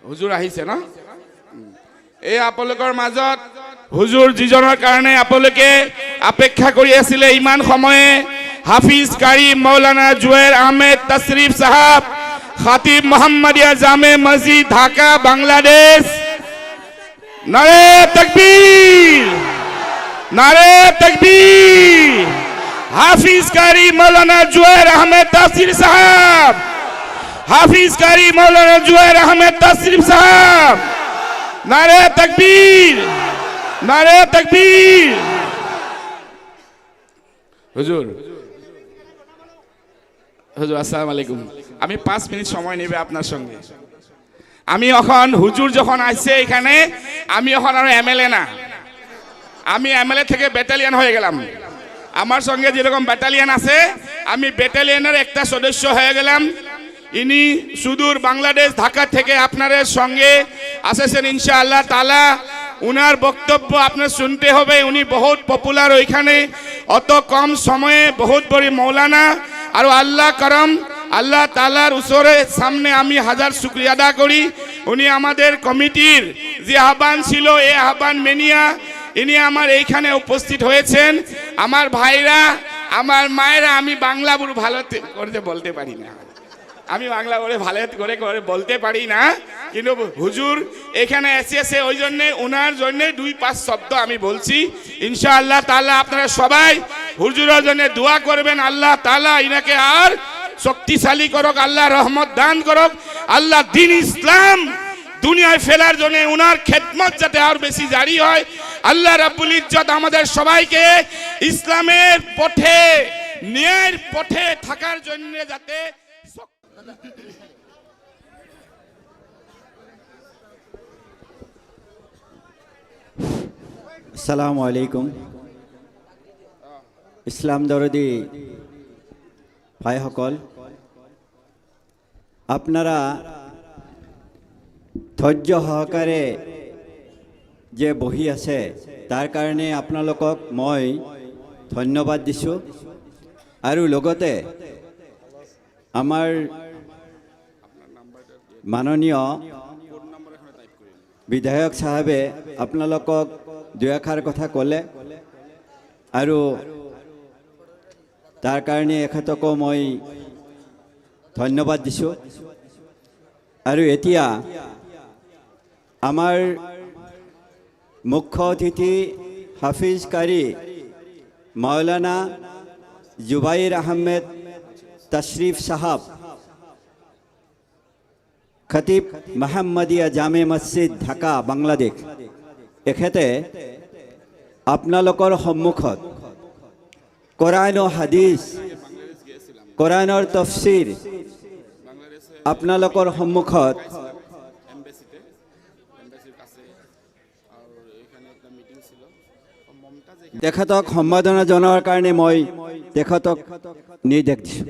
হুজুৰ আহিছে ন এই আপোনালোকৰ মাজত হুজুৰ যিজনৰ কাৰণে আপোনালোকে অপেক্ষা কৰি আছিলে ইমান সময়ে হাফিজ কাৰি মৌলানা জুবেৰ আহমেদ তশরিফ সাহেব খাতিব মোহাম্মদিয়া জামে মসজিদ ঢাকা বাংলাদেশ নারে তাকবীর নারে তাকবীর হাফিজ কারি মৌলানা জুবের আহমেদ তশরিফ সাহেব হাফিজ কারি মৌলানা জুবের আহমেদ তশরিফ সাহেব নারে তাকবীর নারে তাকবীর হুজুর হুজুর আসসালামু আলাইকুম আমি 5 মিনিট সময় নেবে আপনার সঙ্গে আমি এখন হুজুর যখন আসছে এখানে আমি এখন আর এমএলএ না আমি এমএলএ থেকে ব্যাটালিয়ন হয়ে গেলাম আমার সঙ্গে যেরকম ব্যাটালিয়ন আছে আমি ব্যাটালিয়নের একটা সদস্য হয়ে গেলাম ইনি সুদূর বাংলাদেশ ঢাকা থেকে আপনাদের সঙ্গে আসেছেন ইনশাআল্লাহ তাআলা উনার বক্তব্য আপনার শুনতে হবে উনি বহুত পপুলার ওইখানে অত কম সময়ে বহুত বড় মৌলানা আর আল্লাহ করম আল্লাহ তাআলার উসরে সামনে আমি হাজার শুকরিয়া আদা করি উনি আমাদের কমিটির যে আহ্বান ছিল এই আহ্বান মেনিয়া ইনি আমার এইখানে উপস্থিত হয়েছেন আমার ভাইরা আমার মায়েরা আমি বাংলা ভালো করতে বলতে পারি না আমি বাংলা করে ভালো করে বলতে পারি না কিন্তু হুজুর এখানে এসে ওই জন্য ওনার জন্য 2-5 শব্দ আমি বলছি ইনশাআল্লাহ তাআলা আপনারা সবাই হুজুরের জন্য দোয়া করবেন আল্লাহ তাআলা ইনাকে আর শক্তিশালী করুক আল্লাহ রহমত দান করুক আল্লাহ দ্বীন ইসলাম দুনিয়ায় ফেলার জন্য ওনার খেদমত যাতে আর বেশি জারি হয় আল্লাহ রাব্বুল ইজ্জত আমাদের সবাইকে ইসলামের পথে ন্যায়ের পথে থাকার জন্য যাতে আসসালামু আলাইকুম ইসলাম দরদি ভাইসকল আপনারা ধৈৰ্য সহকাৰে যে বহি আছে তাৰ কাৰণে আপোনালোকক মই ধন্যবাদ দিছোঁ আৰু লগতে আমাৰ মাননীয় বিধায়ক সাহেবে আপোনালোকক দুই এষাৰ কথা ক'লে আৰু তাৰ কাৰণে এখেতকো মই ধন্যবাদ দিছোঁ আৰু এতিয়া আমাৰ মুখ্য অতিথি হাফিজ কাৰি মৌলানা জুবেৰ আহমেদ তশরিফ সাহেব খতিব মোহাম্মদিয়া জামে মসজিদ ঢাকা বাংলাদেশ এখেতে আপোনালোকৰ সন্মুখত কোরআন ও হাদিস কোরআনৰ তফসিৰ আপোনালোকৰ সন্মুখত তেখেতক সম্বোধনা জনোৱাৰ কাৰণে মই তেখেতক নিৰ্দেশ দিছোঁ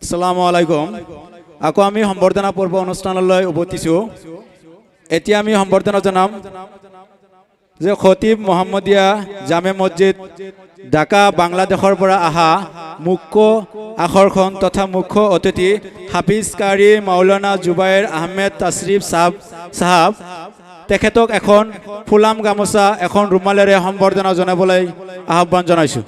আসসালামু আলাইকুম আকৌ আমি সম্বৰ্ধনা পৰ্ব অনুষ্ঠানলৈ উভতিছোঁ এতিয়া আমি সম্বৰ্ধনা জনাম যে খতিব মোহাম্মদিয়া জামে মছজিদ ঢাকা বাংলাদেশৰ পৰা অহা মুখ্য আকৰ্ষণ তথা মুখ্য অতিথি হাফিজ কাৰি মৌলানা জুবেৰ আহমেদ তশরিফ সাহেব তেখেতক এখন ফুলাম গামোচা এখন ৰুমালেৰে সম্বৰ্ধনা জনাবলৈ আহ্বান জনাইছোঁ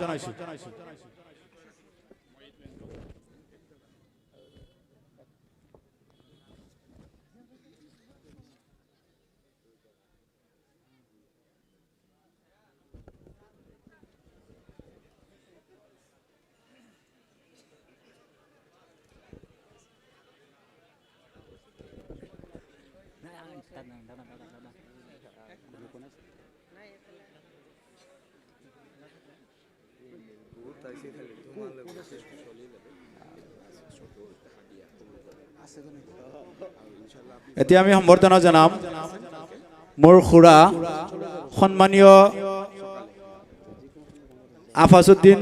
এতিয়া আমি সম্বৰ্ধনা জনাম মোৰ খুৰা সন্মানীয় আফাজউদ্দিন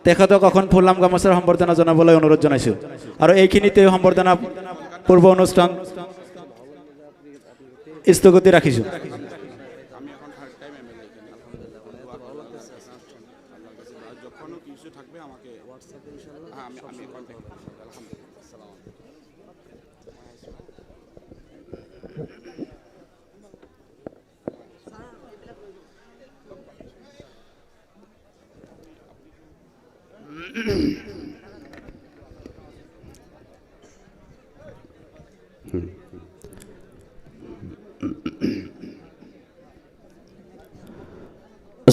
তেখেতক এখন ফুলাম গামোচাৰ সম্বৰ্ধনা জনাবলৈ অনুৰোধ জনাইছোঁ আৰু এইখিনিতে সম্বৰ্ধনা পূৰ্ব অনুষ্ঠান স্থগিত ৰাখিছোঁ যখনও কিছু থাকবে লাগবে আমাকে হোয়াটসঅ্যাপে ইনশাআল্লাহ হ্যাঁ আমি কন্টাক্ট করব আলহামদুলিল্লাহ আসসালামু আলাইকুম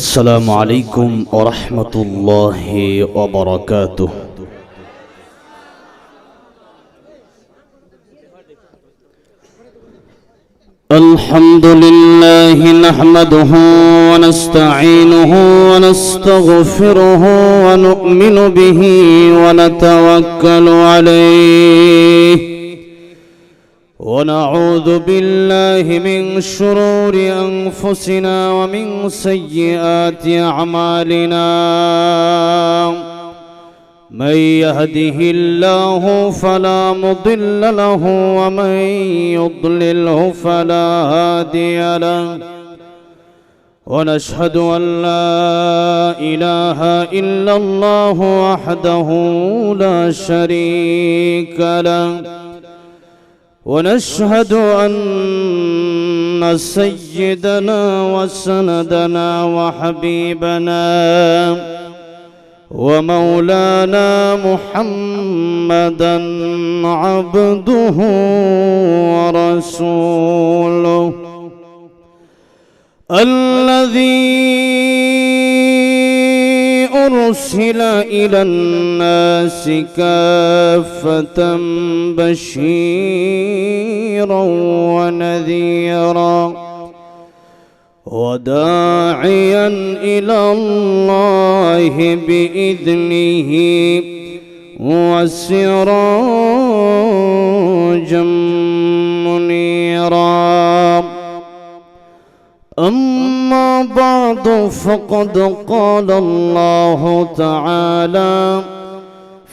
السلام عليكم ورحمة الله وبركاته. الحمد لله نحمده ونستعينه ونستغفره ونؤمن به ونتوكل عليه ونعوذ بالله من شرور أنفسنا ومن سيئات أعمالنا من يهده الله فلا مضل له ومن يضلله فلا هادي له ونشهد أن لا إله إلا الله وحده لا شريك له ونشهد أن سيدنا وسندنا وحبيبنا ومولانا محمدا عبده ورسوله الذي أرسل إلى الناس كافة بشيرا ونذيرا وداعيا إلى الله بإذنه وسراجا منيرا أما بعد فقد قال الله تعالى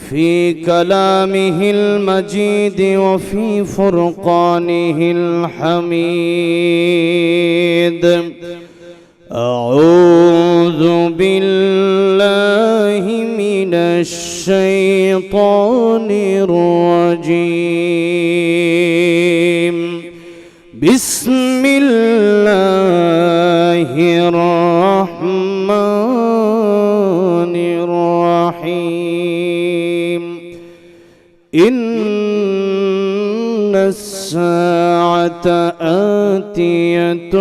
في كلامه المجيد وفي فرقانه الحميد أعوذ بالله من الشيطان الرجيم بسم الله الرحمن الرحيم إن الساعة آتية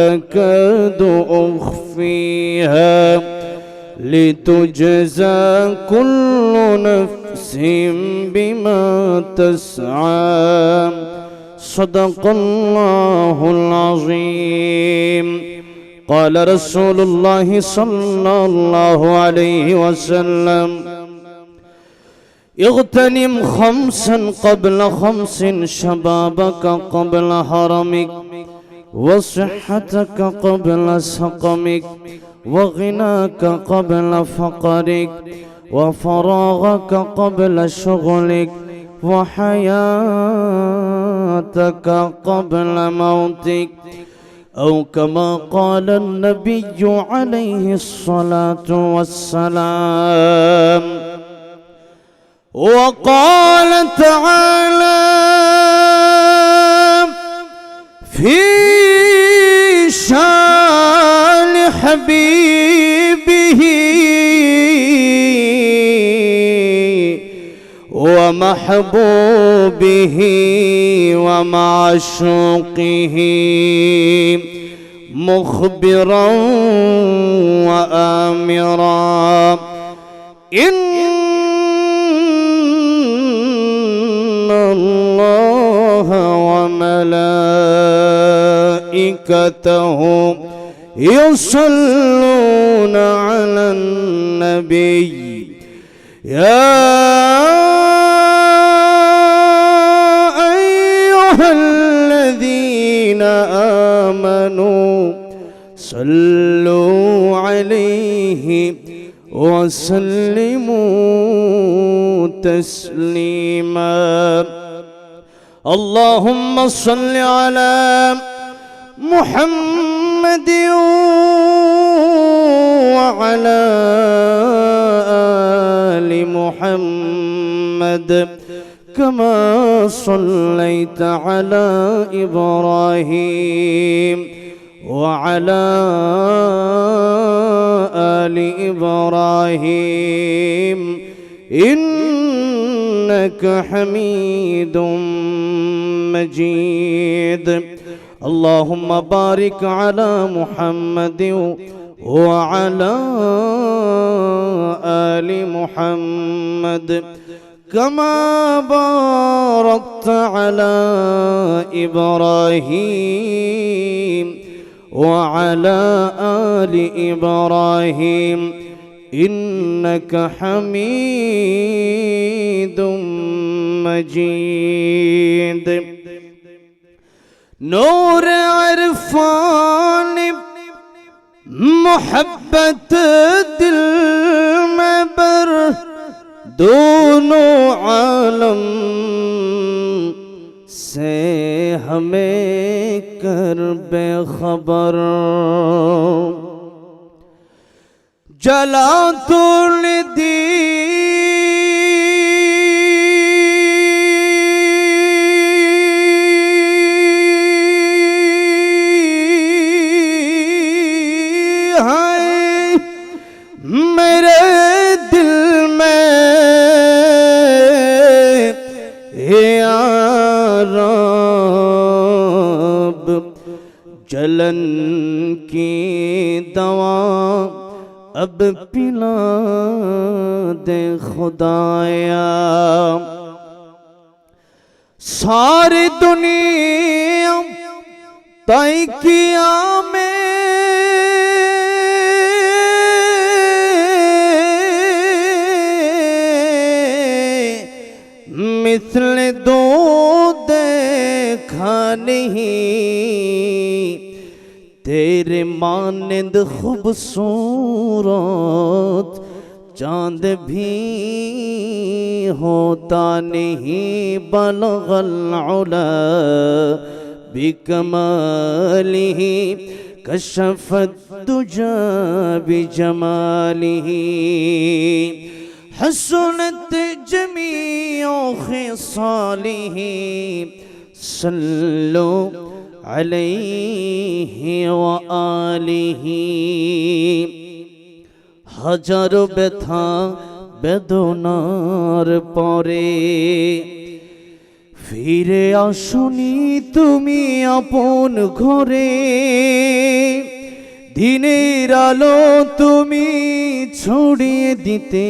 أكاد أخفيها لتجزى كل نفس بما تسعى صدق الله العظيم. قال رسول الله صلى الله عليه وسلم اغتنم خمسا قبل خمس شبابك قبل هرمك وصحتك قبل سقمك وغناك قبل فقرك وفراغك قبل شغلك وحياتك قبل موتك أو كما قال النبي عليه الصلاة والسلام. وقال تعالى في شان حبيبه ومحبوبه ومعشوقه مخبرا وآمرا إن الله وملائكته يصلون على النبي يا أيها الذين آمنوا صلوا عليه وسلموا تسليما. اللهم صل على محمد وعلى محمد كما صليت على إبراهيم وعلى آل إبراهيم إنك حميد مجيد اللهم بارك على محمد وعلى آل محمد كما باركت على إبراهيم وعلى آل إبراهيم إنك حميد مجيد نور عرفان محبت دل میں بر دونوں عالم سے ہمیں کر بے خبر جلا تو دی میرے دل میں یا رب جلن کی دوا اب پلا دے خدایا ساری دنیا طے کیا میں مثل دو دیکھا نہیں تیرے مانند خوبصورت چاند بھی ہوتا نہیں بلغ العلا بکمالہ کشف الدجى بجمالہ حسنت جميع خصاله صلوا عليه وآله হাজারো ব্যথা বেদনার পরে ফিরে আসুনি তুমি আপন ঘরে দিনের আলো তুমি ছড়িয়ে দিতে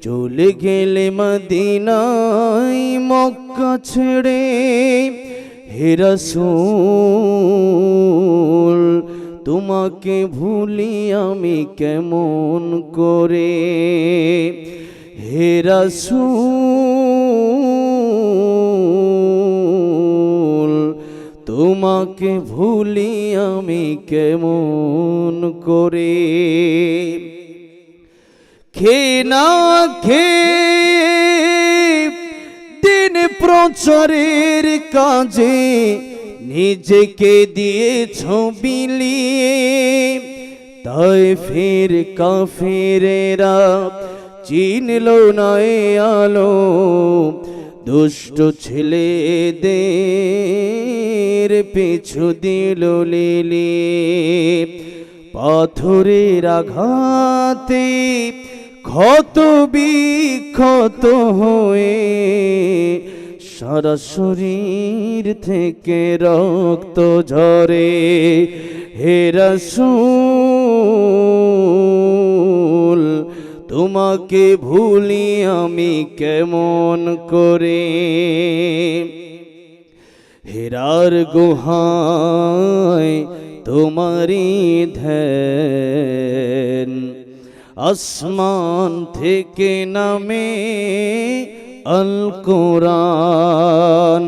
চলে গেলে মদিনায় মক্কা ছেড়ে হে রাসূল তোমাকে ভুলি আমি কেমন করে হে রাসূল তোমাকে ভুলি আমি কেমন করে খেয়ে না খেয়ে দিন প্রচারের কাজে নিজেকে দিয়েছ বিলিয়ে তায়েফের কাফেরেরা চিনল না এ আলো দুষ্ট ছেলেদের পিছু দিল লিলি পাথরের আঘাতে ক্ষত বিক্ষত হয়ে সারা শরীর থেকে রক্ত ঝরে হে রাসূল তোমাকে ভুলি আমি কেমন করে হেরার গুহায় তোমারি ধ্যান আসমান থেকে নামে আল কোরআন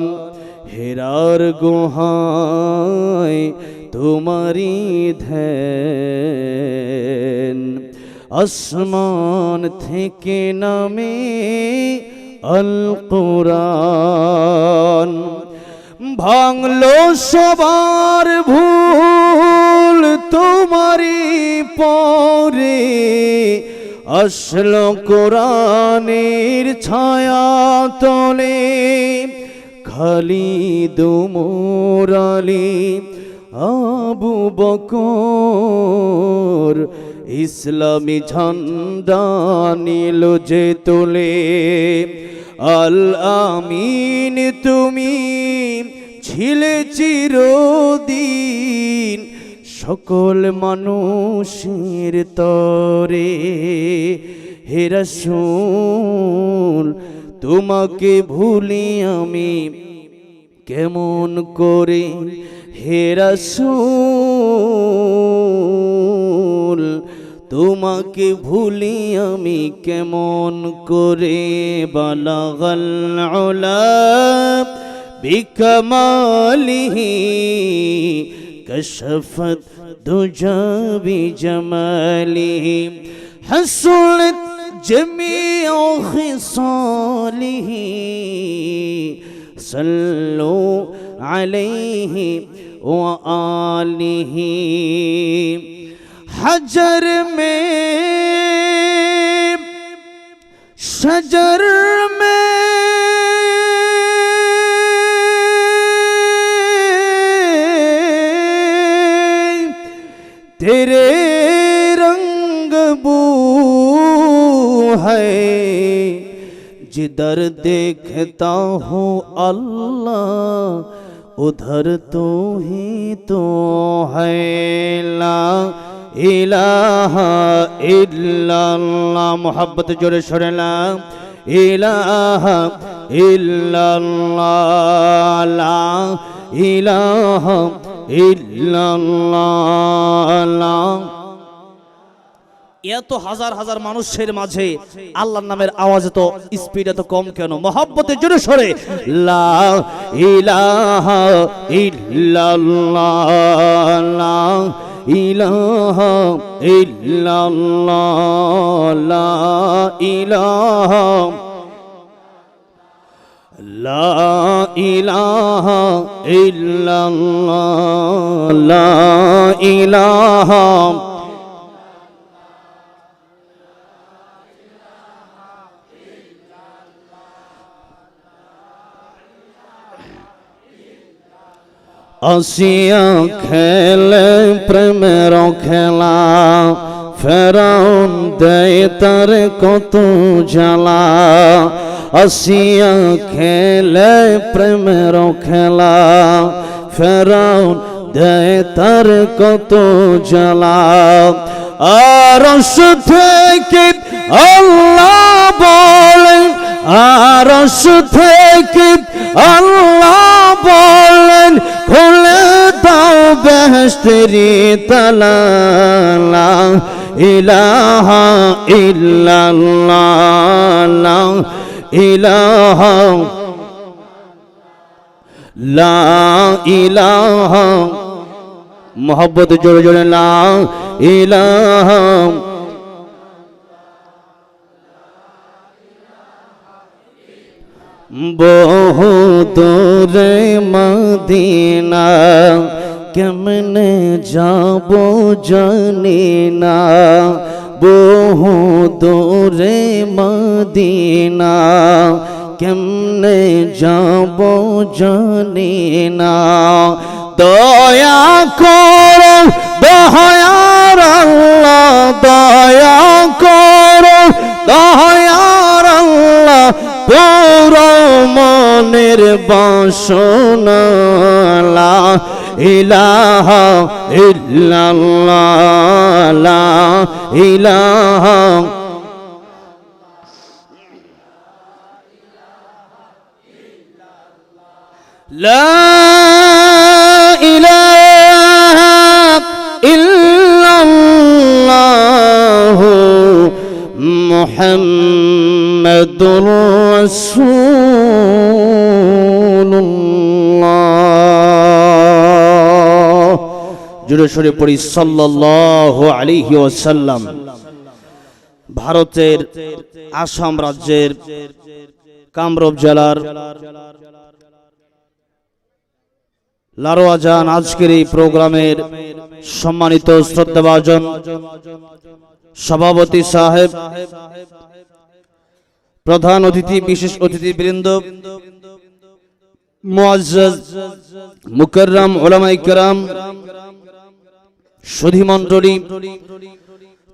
হেরার গুহায় তোমারি ধ্যান আসমান থেকে নামে আল কোরআন ভাঙলো সবার ভুল তোমারি পরে আসলো কোরআনের ছায়া তলে খালিদ ওমর আলী আবু বকর ইসলামী ঝান্ডা নিল যে তোলে আল আমিন তুমি ছিলে চিরদিন সকল মানুষের তরে হে রাসূল তোমাকে ভুলি আমি কেমন করে হে রাসূল তোমাকে ভুলি আমি কেমন করে বালাগাল উলা বিকামালিহি কশফত দুজা বিজামালিহি হাসুলত জমিউ খিসালিহি সাল্লু আলাইহি ওয়া আলিহি हजर में शजर में तेरे रंग बू है जिधर देखता हूँ अल्लाह उधर तो ही तो है ला ইলাহা ইল্লাল্লাহ মোহাব্বত জোরে সরে না ইলাহা ইল্লাল্লাহ লা ইলাহা ইল্লাল্লাহ এত হাজার হাজার মানুষের মাঝে আল্লাহর নামের আওয়াজ তো স্পিড এত কম কেন মোহাব্বতের জোরে সরে লা ইলাহা ইল্লাল্লাহ লা ইলাহা ইল্লাল্লাহ লা ইলাহা লা ইলাহা ইল্লাল্লাহ লা ইলাহা আসিয়া খেলে প্রেমের খেলা ফেরাউন দেয় তার কত জ্বালা আসিয়া খেলে প্রেমের খেলা ফেরাউন দেয় তার কত জ্বালা আরশ থেকে আল্লাহ বলেন আরশ থেকে আল্লাহ বলেন খুলে দাও বেহেশতেরি তালা লা ইলাহা ইল্লাল্লাহ লা ইলাহা লা ইলাহা মোহাব্বত জোরে জোরে লা ইলাহা বহু দূরে মদিনা কেমনে যাব জানি না বহু দূরে মদিনা কেমনে যাব জানি না দয়া করো দয়ার আল্লাহ দয়া করো দয়ার আল্লাহ পুরো মনের বাসনা লা ইলাহা ইল্লাল্লাহ লা ইলাহা লা ইলাহা ইল্লাল্লাহ মুহাম্মাদুর রাসূলুল্লাহ জোরে সরে পড়ি সাল্লাল্লাহু আলাইহি ওয়াসাল্লাম। ভারতের আসাম রাজ্যের কামরূপ জেলার লারোয়াজান আজকের এই প্রোগ্রামের সম্মানিত শ্রদ্ধাভাজন সভাপতি সাহেব, প্রধান অতিথি, বিশেষ অতিথিবৃন্দ, মুআজ্জাজ মুকাররম উলামায়ে কেরাম, সুধী মণ্ডলী,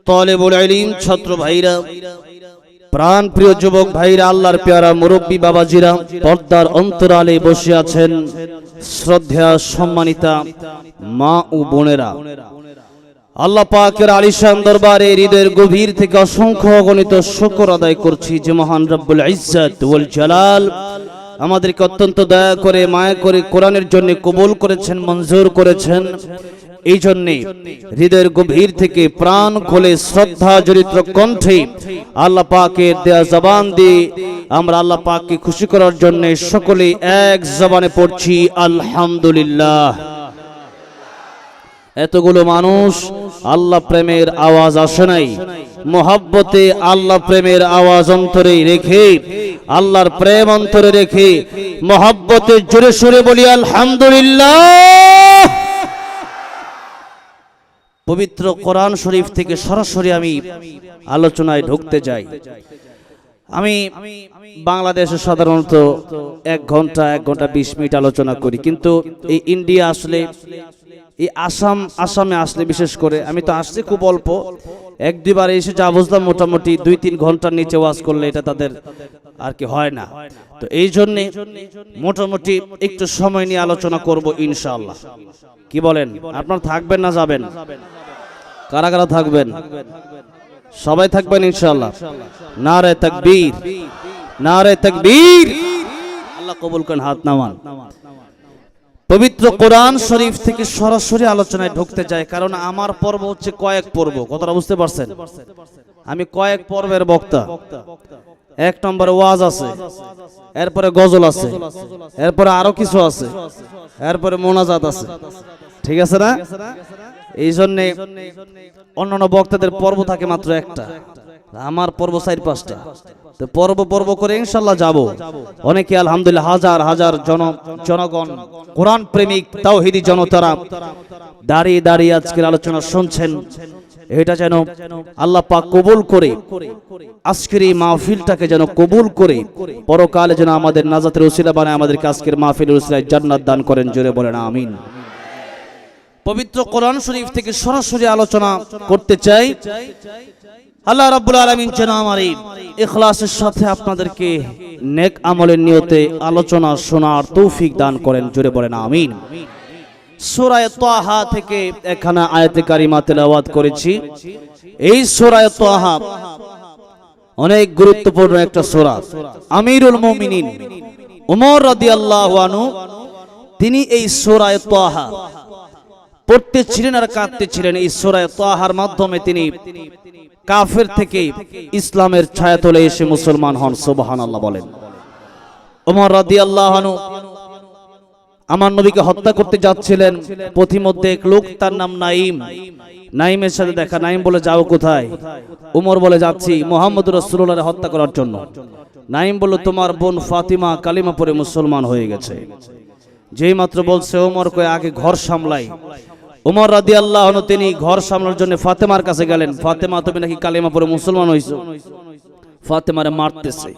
তালেবুল ইলম, ছাত্র ভাইরা, প্রাণ প্রিয় যুবক ভাইরা, আল্লাহর পেয়ারা মুরব্বী বাবাজিরা, পর্দার অন্তরালে বসে আছেন শ্রদ্ধা সম্মানিতা মা ও বোনেরা, আল্লাহ পাকের আলিশান দরবারে হৃদয়ের গভীর থেকে অসংখ্য অগণিত শুকর আদায় করছি যে মহান রব্বুল ইজ্জত ওয়াল জালাল আমাদেরকে অত্যন্ত দয়া করে মায়া করে কোরআনের জন্য কবুল করেছেন, মঞ্জুর করেছেন। এই জন্যে হৃদয়ের গভীর থেকে প্রাণ খুলে শ্রদ্ধা জড়িত কণ্ঠে আল্লাহ পাকের দেয়া জবান দিয়ে আমরা আল্লাহ পাককে খুশি করার জন্য সকলে এক জবানে পড়ছি আলহামদুলিল্লাহ। এতগুলো মানুষ আল্লাহ প্রেমের আওয়াজ আসে নাই, মোহাব্বতে আল্লাহ প্রেমের আওয়াজ অন্তরে রেখে, আল্লাহর প্রেম অন্তরে রেখে মোহাব্বতে জোরে সুরে বলি আলহামদুলিল্লাহ। পবিত্র কোরআন শরীফ থেকে সরাসরি আমি আলোচনায় ঢুকতে যাই। আমি বাংলাদেশে সাধারণত 1 ঘন্টা 20 মিনিট আলোচনা করি, কিন্তু এই ইন্ডিয়া আসলে, এই আসামে আসলে বিশেষ করে, আমি তো আসছি খুব অল্প, 1-2 বার এসে যা বুঝলাম মোটামুটি 2-3 ঘন্টার নিচে ওয়াজ করলে এটা তাদের আর কি হয় না। তো এই জন্যে মোটামুটি একটু সময় নিয়ে আলোচনা করব ইনশাআল্লাহ। কি বলেন, আপনারা থাকবেন না যাবেন? কারা কারা থাকবেন? সবাই থাকবেন ইনশাআল্লাহ। নারে তাকবীর, নারে তাকবীর। আল্লাহ কবুল করেন, হাত নামান। পবিত্র কোরআন শরীফ থেকে সরাসরি আলোচনায় ঢুকতে যায়, কারণ আমার পর্ব হচ্ছে কয়েক পর্ব। কথাটা বুঝতে পারছেন? আমি কয়েক পর্বের বক্তা। 1 নম্বরে ওয়াজ আছে, এরপরে গজল আছে, এরপরে আরো কিছু আছে, এরপরে মোনাজাত আছে। ঠিক আছে না? এই জন্য অন্যান্য বক্তাদের পর্ব থাকে মাত্র 1টা, আমার পর্ব 4-5টা। তো পর্ব করে ইনশাআল্লাহ যাব। অনেকে আলহামদুলিল্লাহ হাজার হাজার জনগণ, কোরআন প্রেমিক তাওহীদি জনতারা দাঁড়িয়ে দাঁড়িয়ে আজকের আলোচনা শুনছেন। এটা যেন আল্লাহ পাক কবুল করে, আজকের এই মাহফিলটাকে যেন কবুল করে পরকালে যেন আমাদের নাজাতের ওসিলা বানায়, আমাদেরকে আজকের মাহফিলের ওসিলায় জান্নাত দান করেন। জোরে বলেন আমিন। পবিত্র কোরআন শরীফ থেকে সরাসরি আলোচনা করতে চাই। আল্লাহ রাব্বুল আলামিন যেন আমার এই ইখলাসের সাথে আপনাদেরকে নেক আমলের নিয়তে আলোচনা শোনার তৌফিক দান করেন। জোরে বলেন আমিন। সূরা তাহা থেকে এখানে আয়াতে কারিমা তেলাওয়াত করেছি। এই সূরা তাহা অনেক গুরুত্বপূর্ণ একটা সূরা। আমিরুল মুমিনিন ওমর রাদিয়াল্লাহু আনহু তিনি এই সূরা তাহা পড়তে ছিলেন আর কাঁদতে ছিলেন। এই সূরা তাহার মাধ্যমে তিনি কাফের থেকে ইসলামের ছায়াতলে এসে মুসলমান হন। সুবহানাল্লাহ বলেন। ওমর রাদিয়াল্লাহু আনহু আমার নবীকে হত্যা করতে যাচ্ছিলেন। পথিমধ্যে এক লোক, তার নাম নাইমের সাথে দেখা। নাইম বলে, যাও কোথায়? ওমর বলে, যাচ্ছি মুহাম্মদ রাসূলুল্লাহকে হত্যা করার জন্য। নাইম বলল, তোমার বোন ফাতিমা কালিমা পড়ে মুসলমান হয়ে গেছে। যেই মাত্র বলছে, ওমর কয় আগে ঘর সামলাই। ওমর রাদিয়াল্লাহু আনহু তিনি ঘর সামলানোর জন্য ফাতেমার কাছে গেলেন। ফাতেমা, তুমি নাকি কালিমা পড়ে মুসলমান হইছো? ফাতেমারে মারতেছে,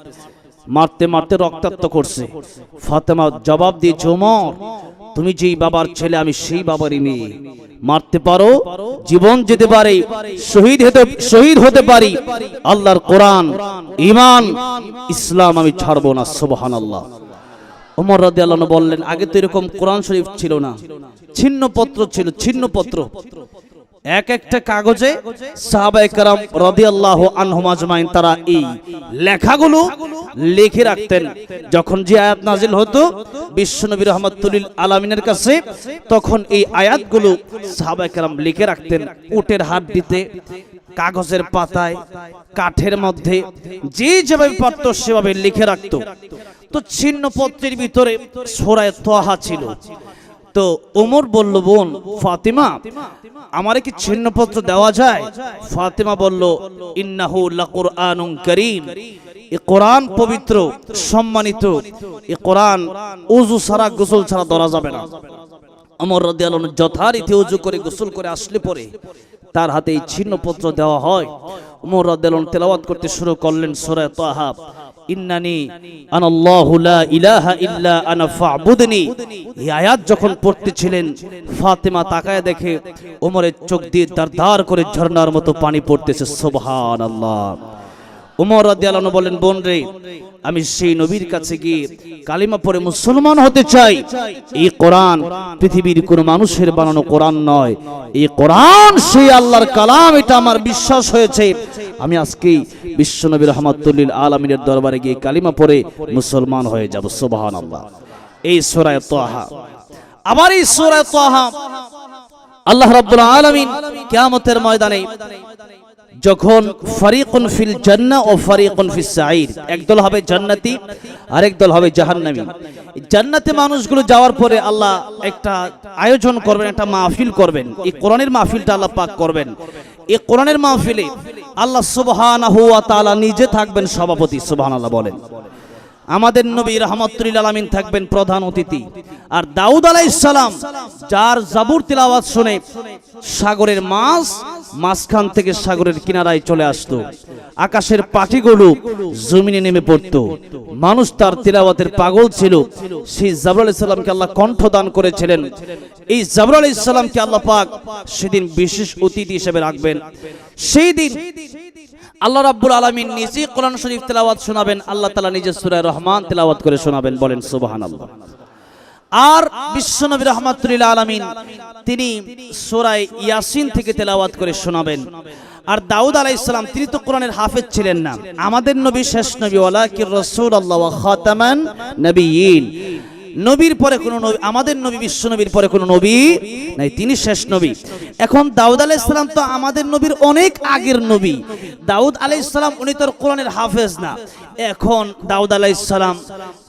মারতে মারতে রক্তাক্ত করছে। ফাতেমা জবাব দিয়েছে, ওমর তুমি যেই বাবার ছেলে, আমি সেই বাবারই মেয়ে। মারতে পারো, জীবন যেতে পারে, শহীদ হতে পারি, আল্লাহর কোরআন, ঈমান, ইসলাম আমি ছাড়বো না। সুবহানাল্লাহ। ওমর রাদিয়াল্লাহু আনহু বললেন, আগে তো এরকম কোরআন শরীফ ছিল না, ছিন্নপত্র ছিল, ছিন্নপত্র। এক একটা কাগজে সাহাবায়ে কেরাম রাদিয়াল্লাহু আনহুম আজমাইন তারা এই লেখাগুলো লিখে রাখতেন। যখন যে আয়াত নাজিল হতো বিশ্বনবী রাহমাতুল লিল আলামিনের কাছে, তখন এই আয়াতগুলো সাহাবায়ে কেরাম লিখে রাখতেন উটের হাড্ডিতে, কাগজের পাতায়, কাঠের মধ্যে, যে যেভাবে পারত সেভাবে লিখে রাখত। তো ছিন্নপত্রের ভিতরে সূরা তাহা ছিল। তো ওমর বলল, বোন ফাতিমা, আমারে কি ছিন্নপত্র দেওয়া যায়? ফাতিমা বলল, ইন্নাহু লাকুরআনুন কারীম, এই কোরআন পবিত্র, সম্মানিত। এই কোরআন ওযু ছাড়া, গোসল ছাড়া ধরা যাবে না। ওমর রাদিয়াল্লাহু আনহু যথারীতি ওযু করে গোসল করে আসলে পরে তার হাতে এই ছিন্নপত্র দেওয়া হয়। উমর রাদিয়াল্লাহু আনহু তেলাওয়াত করতে শুরু করলেন সূরা তাহা, ইন্নানি আনাল্লাহু লা ইলাহা ইল্লা আনা ফা'বুদনি। এই আয়াত যখন পড়তেছিলেন ফাতেমা তাকায় দেখে ওমরের চোখ দিয়ে দারদার করে ঝর্ণার মতো পানি পড়তেছে। সুবহানাল্লাহ। উমর রাদিয়াল্লাহু আনহু বলেন, বোন রে, আমি সেই নবীর কাছে গিয়ে কালিমা পড়ে মুসলমান হতে চাই। এই কোরআন পৃথিবীর কোন মানুষের বানানো কোরআন নয়, এই কোরআন সেই আল্লাহর কালাম, এটা আমার বিশ্বাস হয়েছে। আমি আজকেই বিশ্বনবী রাহমাতুল লিল আলামিনের দরবারে গিয়ে কালিমা পড়ে মুসলমান হয়ে যাব। সুবহানাল্লাহ। এই সূরা তাহা। আবার এই সূরা তাহা আল্লাহ রাব্বুল আলামিন কিয়ামতের ময়দানে যখন ফারিকুন ফিল জান্নাহ ও ফারিকুন ফিস সাঈর, একদল হবে জান্নাতি আর একদল হবে জাহান্নামী। জান্নাতে মানুষগুলো যাওয়ার পরে আল্লাহ একটা আয়োজন করবেন, একটা মাহফিল করবেন। এই কোরআনের মাহফিলটা আল্লাহ পাক করবেন। এই কোরআনের মাহফিলে আল্লাহ সুবহানাহু ওয়া তাআলা নিজে থাকবেন সভাপতি। সুবহানাল্লাহ বলেন। আমাদের নবী রাহমাতুল লিল আলামিন থাকবেন প্রধান অতিথি। আর দাউদ আলাইহিস সালাম যার জাবুর তিলাওয়াত শুনে সাগরের মাছ মাঝখান থেকে সাগরের কিনারায় চলে আসতো, আকাশের পাখিগুলো জমিনে নেমে পড়তো। মানুষ তার তিলাওয়াতের পাগল ছিল। সেই জাবর আলাইহিস সালামকে আল্লাহ কণ্ঠ দান করেছিলেন। এই জাবর আলাইহিস সালামকে আল্লাহ পাক সেদিন বিশেষ অতিথি হিসেবে রাখবেন। সেই দিন আল্লাহ রাব্বুল আলামিন নিজে কোরআন শরীফ তেলাওয়াত শোনাবেন। আল্লাহ তাআলা নিজে সূরা রহমান তেলাওয়াত করে শোনাবেন। বলেন সুবহানাল্লাহ। আর বিশ্বনবী রাহমাতুল লিল আলামিন তিনি সূরা ইয়াসিন থেকে তেলাওয়াত করে শোনাবেন। আর দাউদ আলাইহিস সালাম তিনি তো কোরআনের হাফেজ ছিলেন না, আমাদের নবী শেষ নবী, ওয়ালাকির রাসূলুল্লাহ ওয়া খাতামান নবিয়্যিন। নবীর পরে কোন নবী, আমাদের নবী বিশ্ব নবীর পরে কোন নবী নাই, তিনি শেষ নবী। এখন দাউদ আলাইহিস সালাম তো আমাদের নবীর অনেক আগের নবী। দাউদ আলাইহিস সালাম উনি তো কোরআনের হাফেজ না। এখন দাউদ আলাইহিস সালাম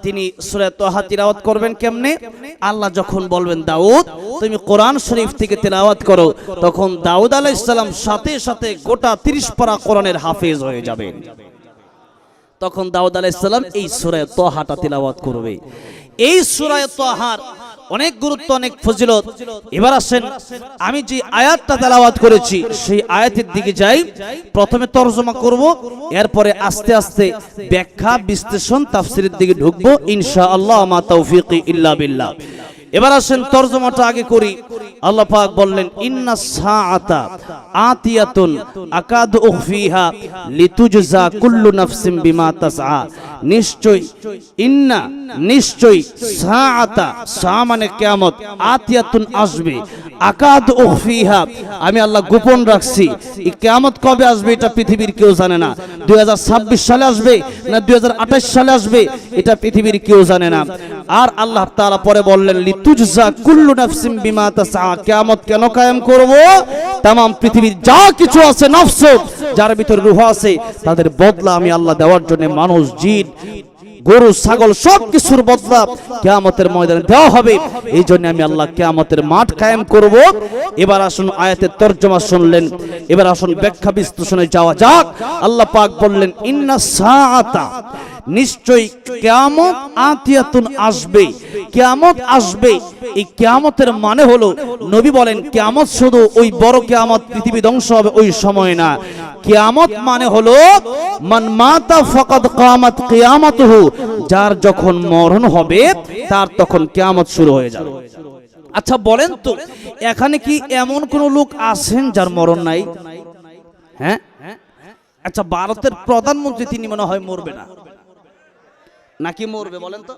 তিনি সূরা তাহা তিলাওয়াত করবেন কেমনে? আল্লাহ যখন বলবেন দাউদ তুমি কোরআন শরীফ থেকে তেলাওয়াত করো, তখন দাউদ আলাইহিস সালাম সাথে সাথে গোটা 30 পারা কোরআনের হাফেজ হয়ে যাবেন। তখন দাউদ আলাইহিস সালাম এই সূরা তাহাটা তেলাওয়াত করবে। এই সূরা তাহার অনেক গুরুত্ব, অনেক ফজিলত। এবার আসেন আমি যে আয়াতটা তেলাওয়াত করেছি সেই আয়াতের দিকে যাই। প্রথমে তরজমা করব, এরপরে আস্তে আস্তে ব্যাখ্যা, বিশ্লেষণ, তাফসীরের দিকে ঢুকবো ইনশাআল্লাহ। মা তাওফীকি ইল্লা বিল্লাহ। এবার আসেন তরজমাটা আগে করি। আল্লাহ পাক বললেন ইন্নাস সাআতা আতিয়াতুন আকাদু উখফিহা লিতুজজা কুল্লু নাফসিন বিমা তাসআ। নিশ্চয় ইন্না, নিশ্চয়, সাআতা, সা মানে কিয়ামত, আতিয়াতুন আসবে, আকাদু উখফিহা আমি আল্লাহ গোপন রাখছি। এই কিয়ামত কবে আসবে এটা পৃথিবীর কেউ জানে না। 2026 সালে আসবে না 2028 সালে আসবে এটা পৃথিবীর কেউ জানে না। আর আল্লাহ তাআলা পরে বললেন লিতুজজা কুল্লু নাফসিন বিমা তাসআ, কিয়ামত কেন কায়েম করব? तमाम পৃথিবীর যা কিছু আছে, নফস যার ভিতরে রূহ আছে, তাদের বদলা আমি আল্লাহ দেওয়ার জন্য মানুষ, জিন, গরু, ছাগল সব কিছুর বদলা কিয়ামতের ময়দানে দেওয়া হবে। এই জন্য আমি আল্লাহ কিয়ামতের মাঠ কায়েম করব। এবার আসুন আয়াতের তরজমা শুনলেন, এবার আসুন ব্যাখ্যা বিশ্লেষণে যাওয়া যাক। আল্লাহ পাক বললেন ইন্না সাআতা, নিশ্চয়ই কিয়ামত আতিয়াতুন আসবে, কিয়ামত আসবে। এই কিয়ামতের মানে হলো, নবী বলেন কিয়ামত শুধু ওই বড় কিয়ামত পৃথিবী ধ্বংস হবে ওই সময় না। কিয়ামত মানে হলো মান মাতা ফাকাদ কামাত কিয়ামাতুহু, যার যখন মরণ হবে তার তখন কিয়ামত শুরু হয়ে যাবে। আচ্ছা বলেন তো, এখানে কি এমন কোন লোক আছেন যার মরণ নাই? হ্যাঁ, আচ্ছা ভারতের প্রধানমন্ত্রী তিনি মনে হয় মরবে না, নাকি মরবে বলেন তো?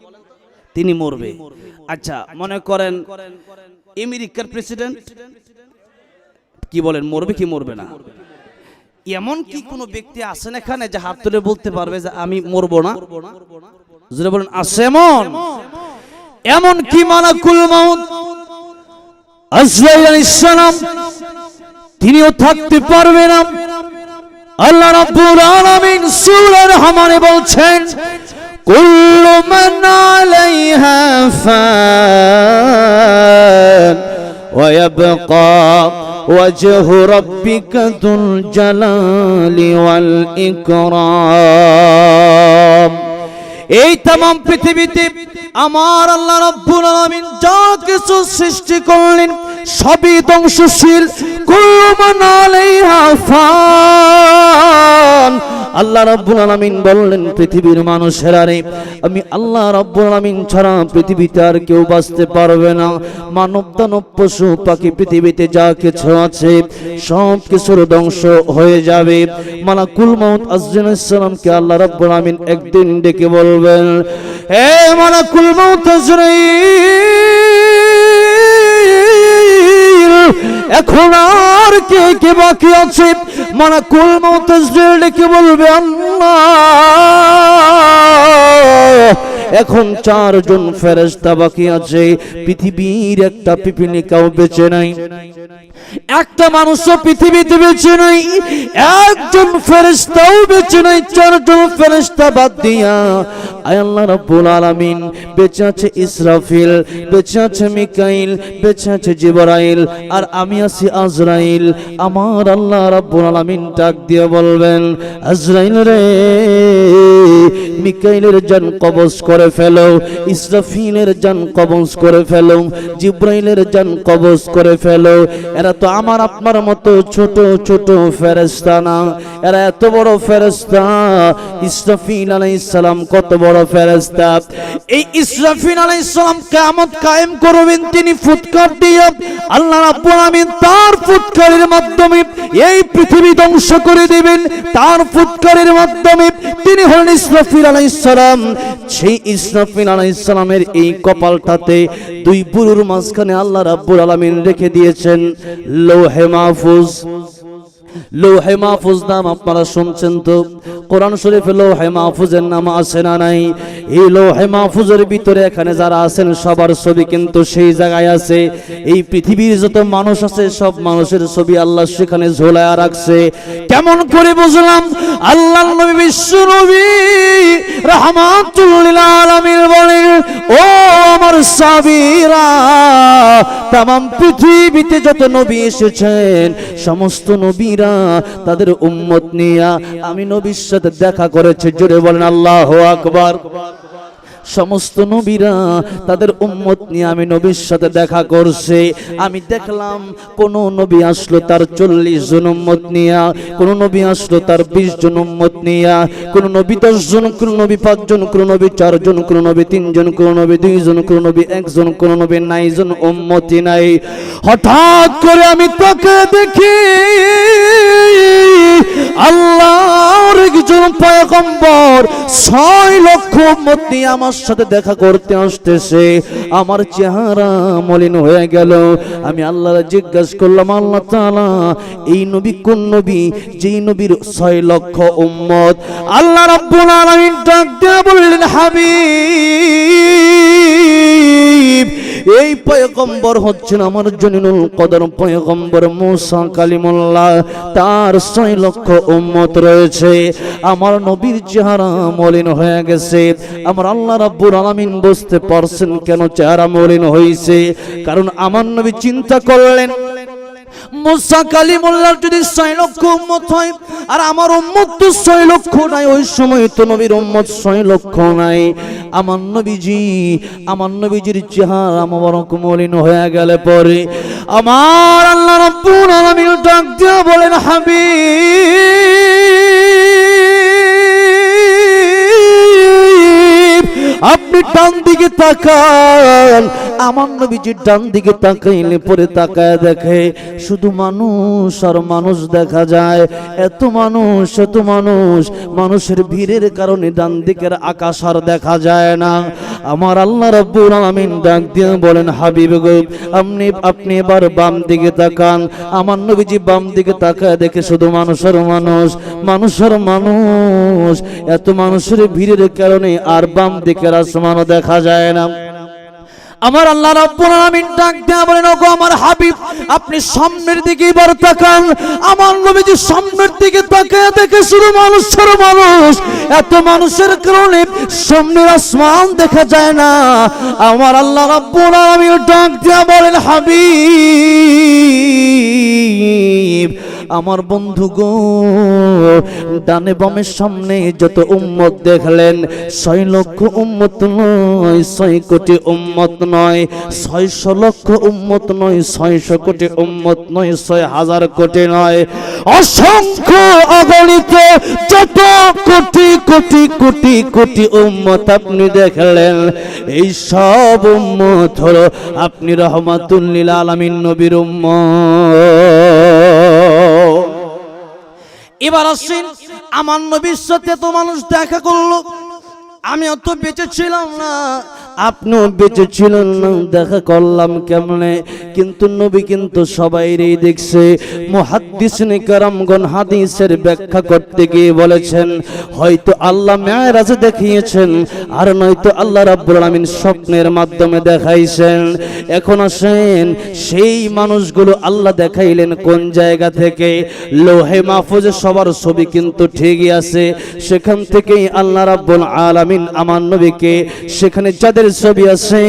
তিনি মরবে। আচ্ছা মনে করেন আমেরিকার প্রেসিডেন্ট কি বলেন, মরবে কি মরবে না? এমন কি কোনো ব্যক্তি আছেন এখানে যে হাত তুলে বলতে পারবে যে আমি মরবো না? যদি বলেন আছে এমন, এমন কি মালাকুল মাউত আজরাইল আলাইহিস সালাম তিনিও থাকতে পারবে না? আল্লাহ রাব্বুল আলামিন সূরা রহমানে বলছেন কুল্লু মান আলাইহা ফান ওয়া ইয়াবকা ওয়াজহু রাব্বিকা যুল জালালি ওয়াল ইকরাম। এই तमाम পৃথিবীতে আমার আল্লাহ রাব্বুল আলামিন যা কিছু সৃষ্টি করলেন সবই ধ্বংসশীল, কুল্লু মান আলাইহা ফান। আল্লাহ রাব্বুল আলামিন বললেন পৃথিবীর মানুষেরা রে, আমি আল্লাহ রাব্বুল আলামিন ছাড়া পৃথিবীতে আর কেউ বাঁচতে পারবে না। মানব দানব পশু পাখি পৃথিবীতে যা কিছু আছে সব কিছুর ধ্বংস হয়ে যাবে। মালাকুল মউত আজরাইল আলাইহিস সালামকে আল্লাহ রাব্বুল আলামিন একদিন ডেকে বলবেন, হে মালাকুল মউত আজরাইল, এখন আর কে কে বাকি আছে? মালাকুল মউত আজরাইল ডেকে বলবে, আল্লাহ, এখন 4 জন ফেরেশতা বাকি আছে। পৃথিবীর একটা পিপিলিকাও বেঁচে নাই, একটা মানুষও পৃথিবীতে বেঁচে নাই, একজন ফেরেশতাও বেঁচে নাই। 4 জন ফেরেশতা বাদ দিয়া আয় আল্লাহ রাব্বুল আলামিন বেঁচে আছে ইসরাফিল, বেঁচে আছে মিকাইল, বেঁচে আছে জিবরাইল, আর আমি আছি আজরাইল। আমার আল্লাহ রাব্বুল আলামিন ডাক দিয়ে বলবেন, আজরাইল রে, মিকাইলের জান কবজ করে ফেলো, ইসরাফিলের জান কবজ করে ফেলো, জিবরাইলের জান কবজ করে ফেলো। এরা তো আমার আপনার মতো ছোট ছোট ফেরেশতা না, এরা এত বড় ফেরেশতা। ইসরাফিল আলাইহিস সালাম কত বড় ফেরেশতা! এই ইসরাফিল আলাইহিস সালাম কিয়ামত কায়েম করবেন, তিনি ফুৎকার দিয়ে আল্লাহ রাব্বুল আলামিন তার ফুৎকারের মাধ্যমে এই পৃথিবী ধ্বংস করে দিবেন। তার ফুৎকারের মাধ্যমে তিনি হলেন ইসরাফিল আলাইহিস সালাম। সেই ইসরাফিল আলাইহিস সালামের এই কপালটাতে 2 বুরুর মাঝখানে আল্লাহ রাব্বুল আলামিন রেখে দিয়েছেন লৌহে মাহফুজ। লৌহে মাহফুজ নাম আপনারা শুনছেন তো, কোরআন শরীফে লৌহে মাহফুজের নাম আছে না নাই? এই লৌহে মাহফুজের ভিতরে এখানে যারা আছেন সবার ছবি কিন্তু সেই জায়গায় আছে। এই পৃথিবীর যত মানুষ আছে সব মানুষের ছবি আল্লাহ সেখানে ঝোলায়া রাখছে। কেমন করে বুঝলাম? আল্লাহর নবী বিশ্ব নবী রাহমাতুল লিল আলামিন বলেন, ও আমার সাহাবীরা, तमाम পৃথিবীতে যত নবী এসেছেন সমস্ত নবীরা তাদের উম্মত নিয়ে আমি নবীর সাথে দেখা করেছে। জোরে বলেন আল্লাহু আকবার। সমস্ত নবীরা তাদের উম্মত নিয়ে আমি নবীর সাথে দেখা করছে। আমি দেখলাম কোন নবী আসলো তার 40 জন উম্মত নিয়ে, কোন নবী আসলো তার 20 জন উম্মত নিয়ে, কোন নবী 10 জন, কোন নবী 5 জন, কোন নবী 4 জন, কোন নবী 3 জন, কোন নবী 2 জন, কোন নবী 1 জন, কোন নবী 9 জন উম্মতি নাই। হঠাৎ করে আমি তাকে দেখি আল্লাহর একজন পয়গম্বর 6 লক্ষ উম্মত নিয়ে আমার সাথে দেখা করতে আসতেছে। আমার চেহারা মলিন হয়ে গেল। আমি আল্লাহর জিজ্ঞাসা করলাম, আল্লাহ তাআলা এই নবী কোন নবী যেই নবীর 6 লক্ষ উম্মত? আল্লাহ রাব্বুল আলামিন ডাক দিয়ে বললেন, হাবিব, এই পয়গম্বর হচ্ছেন আমার জলিলুল কদর পয়গম্বর মুসা কালিমুল্লাহ। তার 6 লক্ষ উম্মত রয়েছে। আমার নবীর চেহারা মলিন হয়ে গেছে। আমার আল্লাহ রাব্বুল আলামিন বুঝতে পারছেন কেন চেহারা মলিন হয়েছে। কারণ আমার নবী চিন্তা করলেন, মুসা কালিমুল্লাহর যদি 6 লক্ষ উম্মত হয় আর আমার উম্মত তো 6 লক্ষ নাই, ওই সময় তো নবীর উম্মত 6 লক্ষ নাই। আমার নবীজির চেহারা মোবারক মলিন হয়ে গেলে পরে আমার আল্লাহ রাব্বুল আলামিন ডাক দিয়ে বলেন, হাবিব, আপনি ডান দিকে তাকান। আমার নবীজি ডান দিকে তাকাইলে পরে তাকায় দেখে শুধু মানুষ আর মানুষ দেখা যায়। এত মানুষ, মানুষের ভিড়ের কারণে ডান দিকের আকাশ আর দেখা যায় না। আমার আল্লাহ রাব্বুল আলামিন ডাক দিয়ে বলেন, হাবিব গো, আপনি এবার বাম দিকে তাকান। আমার নবীজি বাম দিকে তাকায় দেখে শুধু মানুষ আর মানুষ। এত মানুষের ভিড়ের কারণে আর বাম দিকের আসমানও দেখা যায় না। আমার আল্লাহ রাব্বুল আলামিন ডাক দিয়ে বলেন, ওগো আমার হাবিব, আপনি সামনের দিকে এবার তাকান। আমার নবীজি সামনের দিকে তাকায় দেখে শুধু মানুষ। এত মানুষের কারণে সামনের আসমান দেখা যায় না। আমার আল্লাহ রাব্বুল আলামিন ডাক দিয়ে বলেন, হাবিব, আমার বন্ধু গো, ডানে বামের সামনে যত উম্মত দেখলেন 6 লক্ষ উম্মত নয়, 6 কোটি উম্মত নয়, 600 লক্ষ উম্মত নয়, 600 কোটি উম্মত নয়, 6000 কোটি নয়, অসংখ্য অগণিত যত কোটি কোটি কোটি কোটি উম্মত আপনি দেখলেন, এই সব উম্মত হলো আপনি রহমাতুল লিল আলামিন নবীর উম্মত। এবার আসেন, আমার নবীর সাথে তো মানুষ দেখা করলো, আমিও তো বেঁচে ছিলাম না, আপনিও বেঁচে ছিলেন না, দেখা করলাম কেমনে? কিন্তু নবী কিন্তু সবাইরই দেখছে। মুহাদ্দিসিনে কেরামগণ হাদিসের ব্যাখ্যা করতে গিয়ে বলেছেন, হয়তো আল্লাহ মেরাজে দেখিয়েছেন, আর নয়তো আল্লাহ রাব্বুল আলামিন স্বপ্নের মাধ্যমে দেখাইছেন। এখন আসেন, সেই মানুষগুলো আল্লাহ দেখাইলেন কোন জায়গা থেকে? লৌহে মাহফুজে সবার ছবি কিন্তু ঠিকই আছে, সেখান থেকেই আল্লাহ রাব্বুল আলামিন আমার নবীকে, সেখানে যাদের ছবি আছে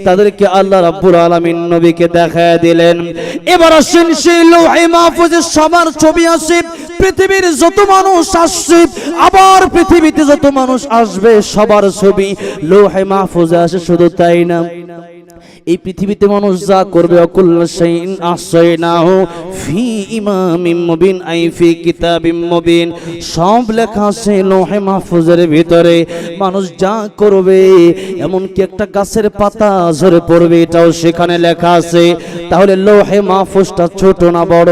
তাদেরকে আল্লাহ রাব্বুল আলামিন নবীকে দেখায় দিলেন। এবার আসেন, সেই লৌহে মাহফুজে সবার ছবি আছে, পৃথিবীর যত মানুষ আসছে, আবার পৃথিবীতে যত মানুষ আসবে সবার ছবি লৌহে মাহফুজে আছে। শুধু তাই না, এই পৃথিবীতে মানুষ যা করবে, অকুল্লা শাইইন আহসাইনাহু ফি ইমামিম মুবিন, আই ফি কিতাবিম মুবিন, সব লেখা আছে লৌহে মাহফুজের ভিতরে। মানুষ যা করবে, এমনকি একটা গাছের পাতা ঝরে পড়বে, এটাও সেখানে লেখা আছে। তাহলে লৌহে মাহফুজটা ছোট না বড়?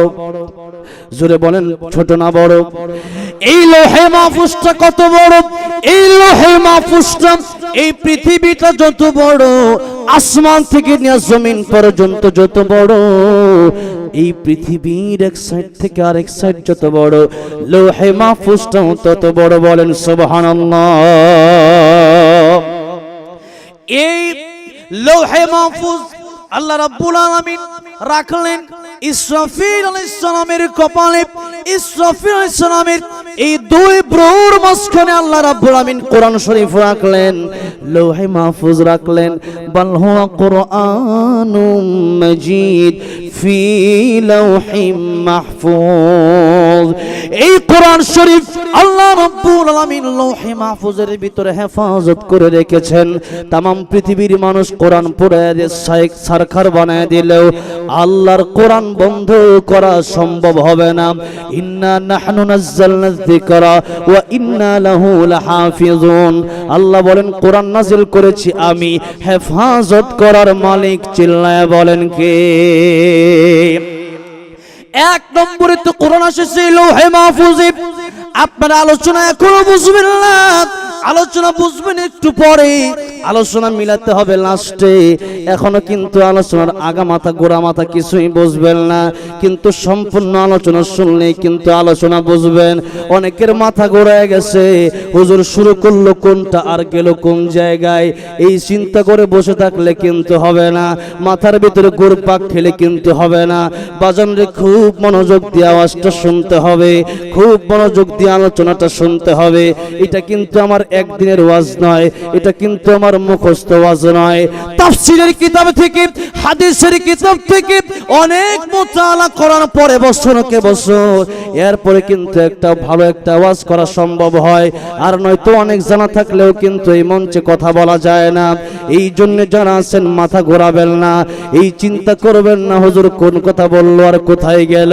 জোরে বলেন, ছোট না বড়? এই লৌহে মাহফুজটা কত বড়? এই লৌহে মাহফুজটা, এই পৃথিবীটা যত বড়, আসমান থেকে নিয়ে জমিন পর্যন্ত যত বড়, এই পৃথিবীর এক সাইড থেকে আরেক সাইড যত বড়, লৌহে মাহফুজটাও তত বড়। বলেন সুবহানাল্লাহ। এই লৌহে মাহফুজ আল্লাহ রাব্বুল আলামিন রাখলেন ইসরাফিল আলাইহিস সালামের কপালে। ইসরাফিল আলাইহিস সালামের এই দুই ব্রুর মাঝখানে আল্লাহ রাব্বুল আলামিন কোরআন শরীফ রাখলেন, লৌহে মাহফুজ রাখলেন। বাল হুয়া কুরআনুম মাজিদ ফি লাউহিম মাহফুজ। এই কোরআন শরীফ আল্লাহ রাব্বুল আলামিন লৌহে মাহফুজের ভিতরে হেফাজত করে রেখেছেন। तमाम পৃথিবীর মানুষ কোরআন পড়ে সরকার বানায় দিলেও আল্লাহর কোরআন বন্ধ করা সম্ভব হবে না। ইন্না নাহনু নাযালনা যিকরা ওয়া ইন্না লাহু লাহাফিজুন। আল্লাহ বলেন, কোরআন নাজিল করেছি আমি, হেফাজত করার মালিক চিল্লায় বলেন কে? এক নম্বরে তো কোরআন এসেছে লৌহে মাহফুজে। আপনারা আলোচনা এখনো বুঝবেন না, আলোচনা বুঝবেন একটু পরে, আলোচনা মিলাতে হবে লাস্টে। এখনো কিন্তু আলোচনার আগা মাথা গোড়া মাথা কিছুই বুঝবেন না, কিন্তু সম্পূর্ণ আলোচনা শুনলেই কিন্তু আলোচনা বুঝবেন। অনেকের মাথা ঘোরায় গেছে, হুজুর শুরু করলো কোনটা আর গেল কোন জায়গায়, এই চিন্তা করে বসে থাকলে কিন্তু হবে না, মাথার ভিতরে ঘুরপাক খেলে কিন্তু হবে না। বাজানরে খুব মনোযোগ দিয়ে আওয়াজটা শুনতে হবে, খুব মনোযোগ দিয়ে আলোচনাটা শুনতে হবে। এটা কিন্তু আমার একদিনের ওয়াজ নয়, এটা কিন্তু আমার মুখস্থ ওয়াজ নয়। তাফসীরের কিতাব থেকে, হাদিসের কিতাব থেকে অনেক মুতালা করার পরে বছরকে বছর এরপরে কিন্তু একটা ভালো একটা ওয়াজ করা সম্ভব হয়। আর নয়তো অনেক জানা থাকলেও কিন্তু এই মঞ্চে কথা বলা যায় না। এই জন্য যারা আছেন মাথা ঘোরাবেন না, এই চিন্তা করবেন না হুজুর কোন কথা বললো আর কোথায় গেল।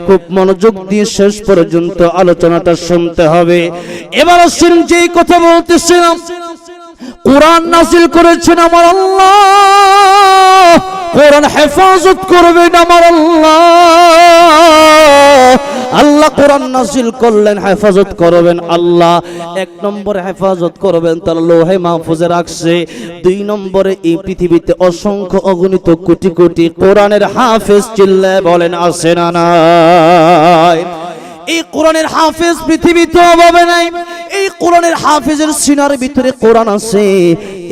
খুব মনোযোগ দিয়ে শেষ পর্যন্ত আলোচনাটা শুনতে হবে। এবার আসেন, যেই কথা বলতেছিলাম, কোরআন নাজিল করেছেন আমার আল্লাহ, কোরআন হেফাজত করবেন আমার আল্লাহ। আল্লাহ কোরআন নাজিল করলেন, হেফাজত করবেন আল্লাহ। এক নম্বরে হেফাজত করবেন তার লৌহে মাহফুজে রাখছে। দুই নম্বরে এই পৃথিবীতে অসংখ্য অগণিত কোটি কোটি কোরআনের হাফেজ চিল্লায় বলেন আছে না নাই? এই কোরআনের হাফেজ পৃথিবীতে অভাবে নাই। এই কোরআনের হাফেজের সিনার ভিতরে কোরআন আছে।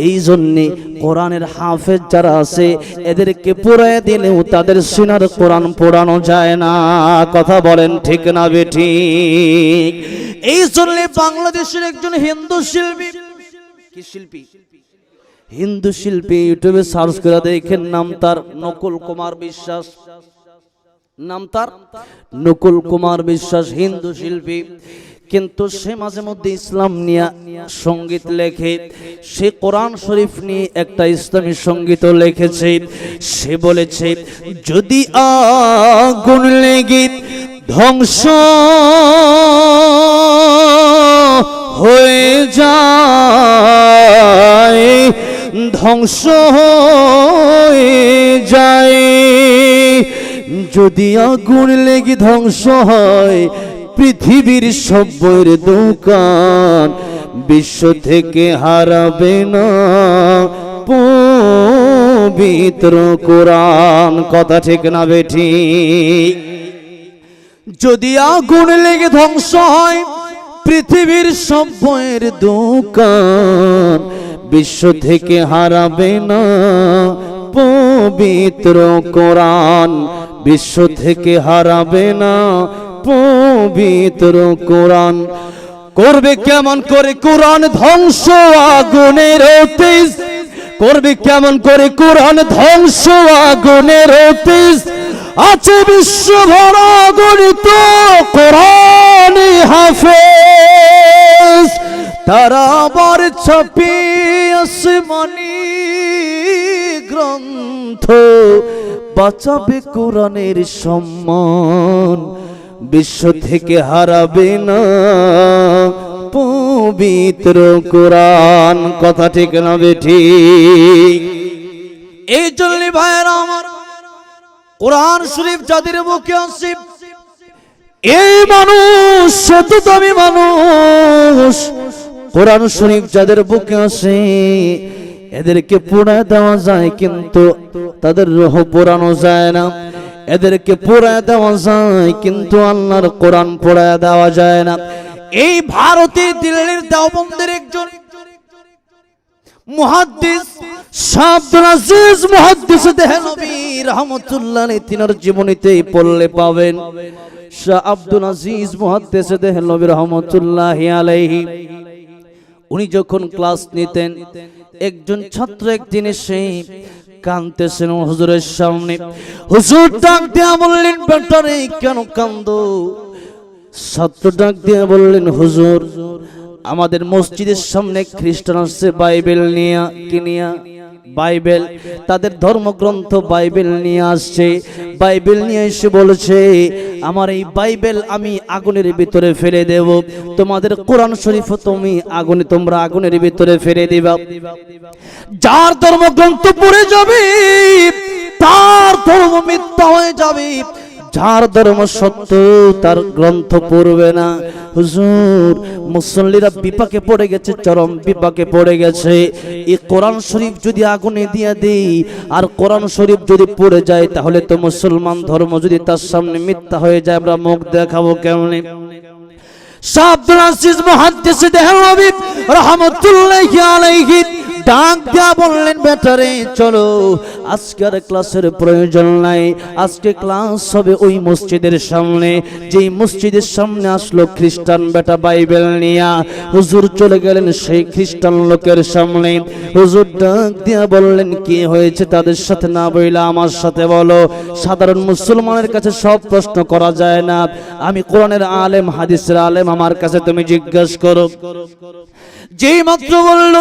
এই জন্যে কোরআনের হাফেজ যারা আছে এদেরকে পড়ায় দিলেও তাদের সিনার কোরআন পড়ানো যায় না। কথা বলেন ঠিক না বেঠিক? এই জন্যে বাংলাদেশের একজন হিন্দু শিল্পী, কি শিল্পী? হিন্দু শিল্পী, ইউটিউবে সার্চ করে দেখেন, নাম তার নকুল কুমার বিশ্বাস। নাম তার নকুল কুমার বিশ্বাস, হিন্দু শিল্পী। কিন্তু সে মাঝে মধ্যে ইসলাম নিয়ে সঙ্গীত লেখে। সে কোরআন শরীফ নিয়ে একটা ইসলামী সঙ্গীতও লিখেছে। সে বলেছে, যদি আগুন লেগে ধ্বংস হয়ে যায়, ধ্বংস হয়ে যায়, যদি আগুন লেগে ধ্বংস হয় পৃথিবীর সব বইয়ের দোকান, বিশ্ব থেকে হারাবে না পবিত্র কোরআন। কথা ঠিক না বেঠিক? যদি আগুন লেগে ধ্বংস হয় পৃথিবীর সব বইয়ের দোকান, বিশ্ব থেকে হারাবে না পবিত্র কোরআন, বিশ্ব থেকে হারাবে না পবিত্র কোরআন। করবে কেমন করে কোরআন ধ্বংস আগুনের তেজ, করবে কেমন করে কোরআন ধ্বংস আগুনের তেজ, আছে বিশ্ব ভরা গণিত কোরআন হাফেজ, তারা আবার ছাপিয়ে আসমানি গ্রন্থ, বাঁচাবে কোরআনের সম্মান, বিশ্ব থেকে হারাবে না পবিত্র কোরআন। কথা ঠিক না বেঠিক? এই জন্য ভাইয়েরা আমার, কোরআন শরীফ যাদের মুখে আসে, এই মানুষ শত দামি মানুষ। কোরআন শরীফ যাদের বুকে আসে এদেরকে পোড়ায় দেওয়া যায়, কিন্তু তাদের রূহ পোড়ানো যায় না। এদেরকে পোড়ায় দেওয়া যায়, কিন্তু আল্লাহর কোরআন পোড়ায় দেওয়া যায় না। এই ভারতের দিল্লির দেওবন্দের একজন মুহাদ্দিস শাহ আব্দুল আজিজ মুহাদ্দিস দেহলভী রাহমাতুল্লাহ আলাইহি, তিনার জীবনীতেই পড়লে পাবেন। শাহ আব্দুল আজিজ মুহাদ্দিস দেহলভী রাহমাতুল্লাহি আলাইহি, উনি যখন ক্লাস নিতেন, একজন ছাত্র একদিন এসে কাঁদতেছেন হুজুরের সামনে। হুজুর ডাক দিয়া বললেন, বেটারে কেন কান্দো? ছাত্র ডাক দিয়া বললেন, হুজুর আমাদের মসজিদের সামনে খ্রিস্টান আসছে বাইবেল নিয়ে, কি নিয়ে? বাইবেল, তাদের ধর্মগ্রন্থ বাইবেল নিয়ে আসছে। বাইবেল নিয়ে এসে বলেছে, আমার এই বাইবেল আমি আগুনের ভিতরে ফেলে দেব, তোমাদের কোরআন শরীফ তোমরা আগুনের ভিতরে ফেলে দিবা। যার ধর্মগ্রন্থ পড়ে যাবে তার ধর্ম মিথ্যা হয়ে যাবে, যার ধর্ম সত্য তার গ্রন্থ পড়বে না। হুজুর মুসল্লিরা বিপাকে পড়ে গেছে, চরম বিপাকে পড়ে গেছে। এই কোরআন শরীফ যদি আগুনে দিয়ে দেই আর কোরআন শরীফ যদি পড়ে যায়, তাহলে তো মুসলমান ধর্ম যদি তার সামনে মিথ্যা হয়ে যায়, আমরা মুখ দেখাবো কেমনে? শাহ আব্দুল আজিজ মুহাদ্দিস দেহলভী রাহমাতুল্লাহি আলাইহি ডাক দিয়া বললেন, বেটারে চলো, আজকে আর ক্লাসের প্রয়োজন নাই, আজকে ক্লাস হবে ওই মসজিদের সামনে। যেই মসজিদের সামনে আসলো খ্রিস্টান বেটা বাইবেল নিয়া, হুজুর চলে গেলেন সেই খ্রিস্টান লোকের সামনে। হুজুর ডাক দিয়া বললেন, কি হয়েছে তাদের সাথে না বইলা আমার সাথে বলো। সাধারণ মুসলমানের কাছে সব প্রশ্ন করা যায় না, আমি কোরআনের আলেম হাদিসের আলেম, আমার কাছে তুমি জিজ্ঞাসা করো। যেই মাত্র বলল,